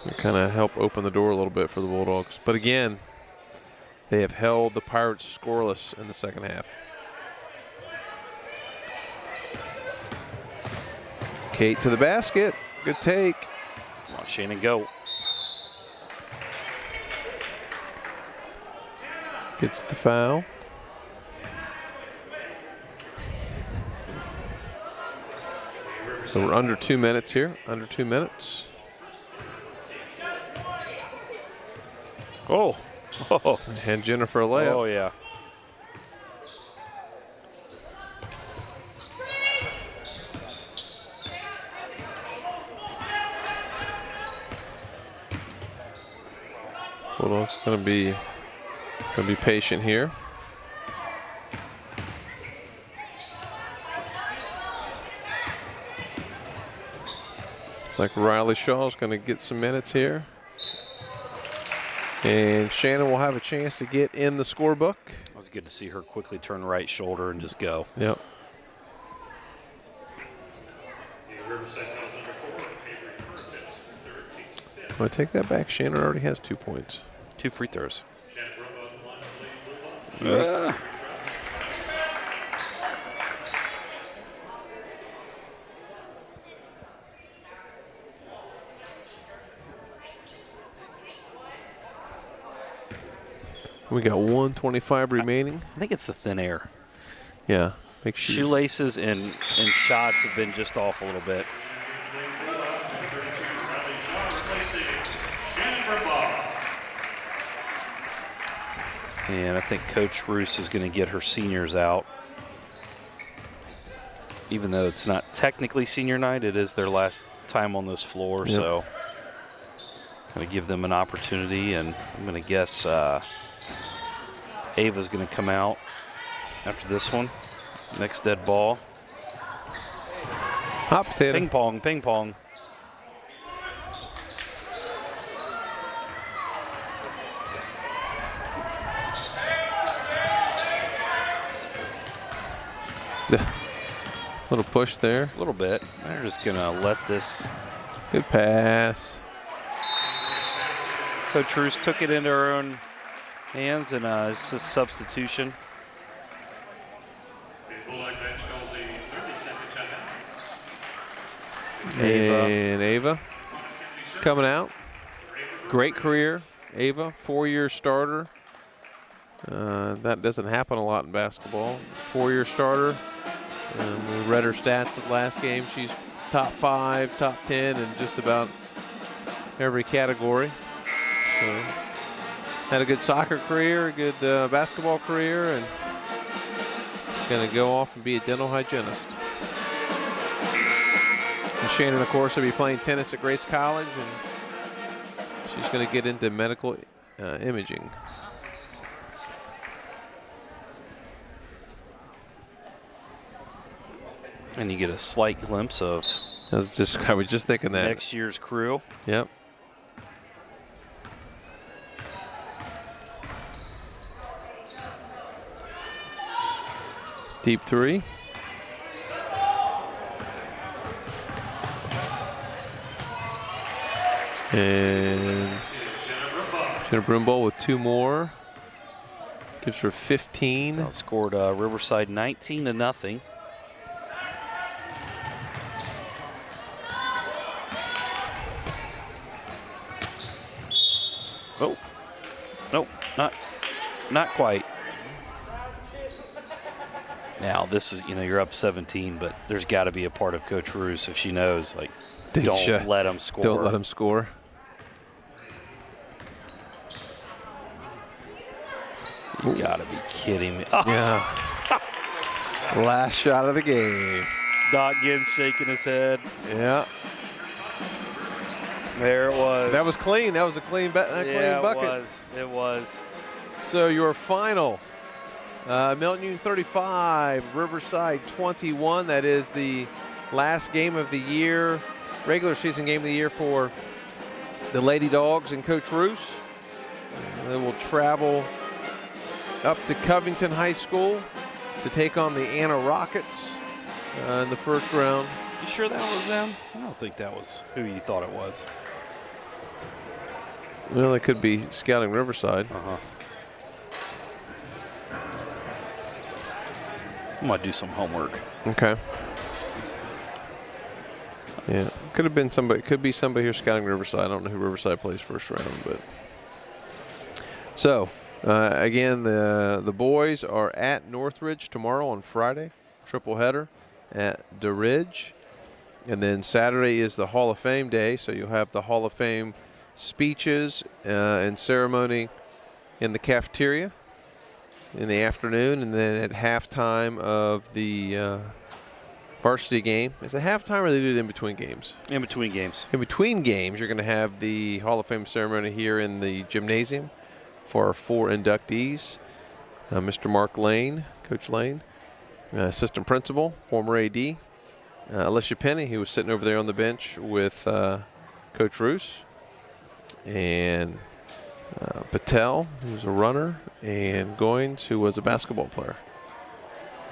it kind of helped open the door a little bit for the Bulldogs. But again, they have held the Pirates scoreless in the second half. Kate to the basket. Good take. Come on, Shannon, go. Gets the foul. So we're under 2 minutes here. Under 2 minutes. Oh. Oh, And Jennifer a layup. oh yeah. Bulldogs gonna be patient here. It's like Riley Shaw's gonna get some minutes here. And Shannon will have a chance to get in the scorebook. It was good to see her quickly turn right shoulder and just go. Yep. Riverside House under 4, Avery Curtis, third, takes 5th. I take that back. Shannon already has 2 points. 2 free throws. Shannon Brumbaugh on the line for the Bulldogs. We got 1:25 remaining. I think it's the thin air. Yeah. Make sure. Shoelaces and shots have been just off a little bit. And I think Coach Roos is going to get her seniors out. Even though it's not technically senior night, it is their last time on this floor. Yep. So going to give them an opportunity. And I'm going to guess Ava's going to come out after this one. Next dead ball. Hot potato. Ping pong, ping pong. Little push there. A little bit. They're just going to let this. Good pass. Coach Roos took it into her own hands, and it's a substitution. And Ava coming out. Great career, Ava, 4-year starter. That doesn't happen a lot in basketball. 4-year starter. We read her stats at last game. She's top 5, top 10 in just about every category. So had a good soccer career, a good basketball career, and going to go off and be a dental hygienist. And Shannon, of course, will be playing tennis at Grace College, and she's going to get into medical imaging. And you get a slight glimpse of I was just thinking that. next year's crew. Yep. Deep three. And Jenna Brumbaugh with 2 more. Gives her 15. Outscored Riverside 19-0. Oh, nope, not quite. Now this is, you're up 17, but there's got to be a part of Coach Roos if she knows, like, don't let them score. Don't let them score. You got to be kidding me. Oh, Yeah. Last shot of the game. Doc Gibbs shaking his head. Yeah. There it was. That was clean. That was a clean, clean bucket. It was. So your final, Milton-Union 35, Riverside 21. That is the last game of the year, regular season game of the year for the Lady Dogs and Coach Roos. Then we'll travel up to Covington High School to take on the Anna Rockets in the first round. You sure that was them? I don't think that was who you thought it was. Well, they could be scouting Riverside. I'm going to do some homework. Okay. Yeah, could have been somebody. Could be somebody here scouting Riverside. I don't know who Riverside plays first round, but so again, the boys are at Northridge tomorrow on Friday, triple header at DeRidge, and then Saturday is the Hall of Fame day. So you'll have the Hall of Fame speeches and ceremony in the cafeteria in the afternoon, and then at halftime of the varsity game. Is it halftime or they do it in between games? In between games. In between games, you're going to have the Hall of Fame ceremony here in the gymnasium for our 4 inductees. Mr. Mark Lane, Coach Lane, assistant principal, former AD. Alicia Penny, who was sitting over there on the bench with Coach Roos. And Patel, who's a runner, and Goins, who was a basketball player.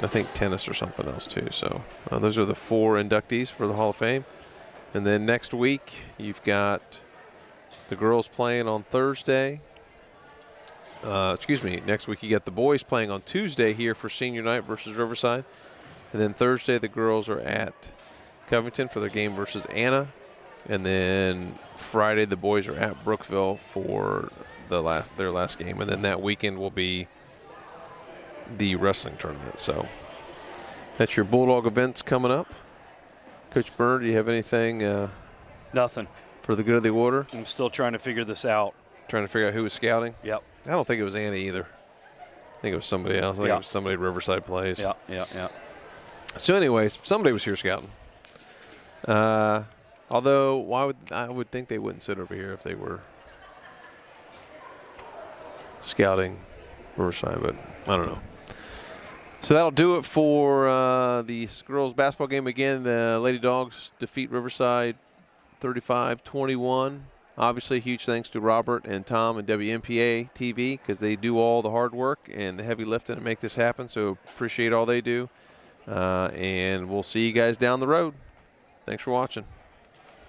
I think tennis or something else too. So those are the 4 inductees for the Hall of Fame. And then next week, you've got the girls playing on Thursday. Next week you got the boys playing on Tuesday here for senior night versus Riverside. And then Thursday, the girls are at Covington for their game versus Anna. And then Friday, the boys are at Brookville for their last game. And then that weekend will be the wrestling tournament. So that's your Bulldog events coming up. Coach Byrne, do you have anything? Nothing. For the good of the order? I'm still trying to figure this out. Trying to figure out who was scouting? Yep. I don't think it was Anna either. I think it was somebody else. I think it was somebody at Riverside plays. Yeah. So anyways, somebody was here scouting. Although I would think they wouldn't sit over here if they were scouting Riverside, but I don't know. So that'll do it for the girls basketball game. Again, the Lady Dogs defeat Riverside 35-21. Obviously, huge thanks to Robert and Tom and WMPA TV because they do all the hard work and the heavy lifting to make this happen. So appreciate all they do. And we'll see you guys down the road. Thanks for watching.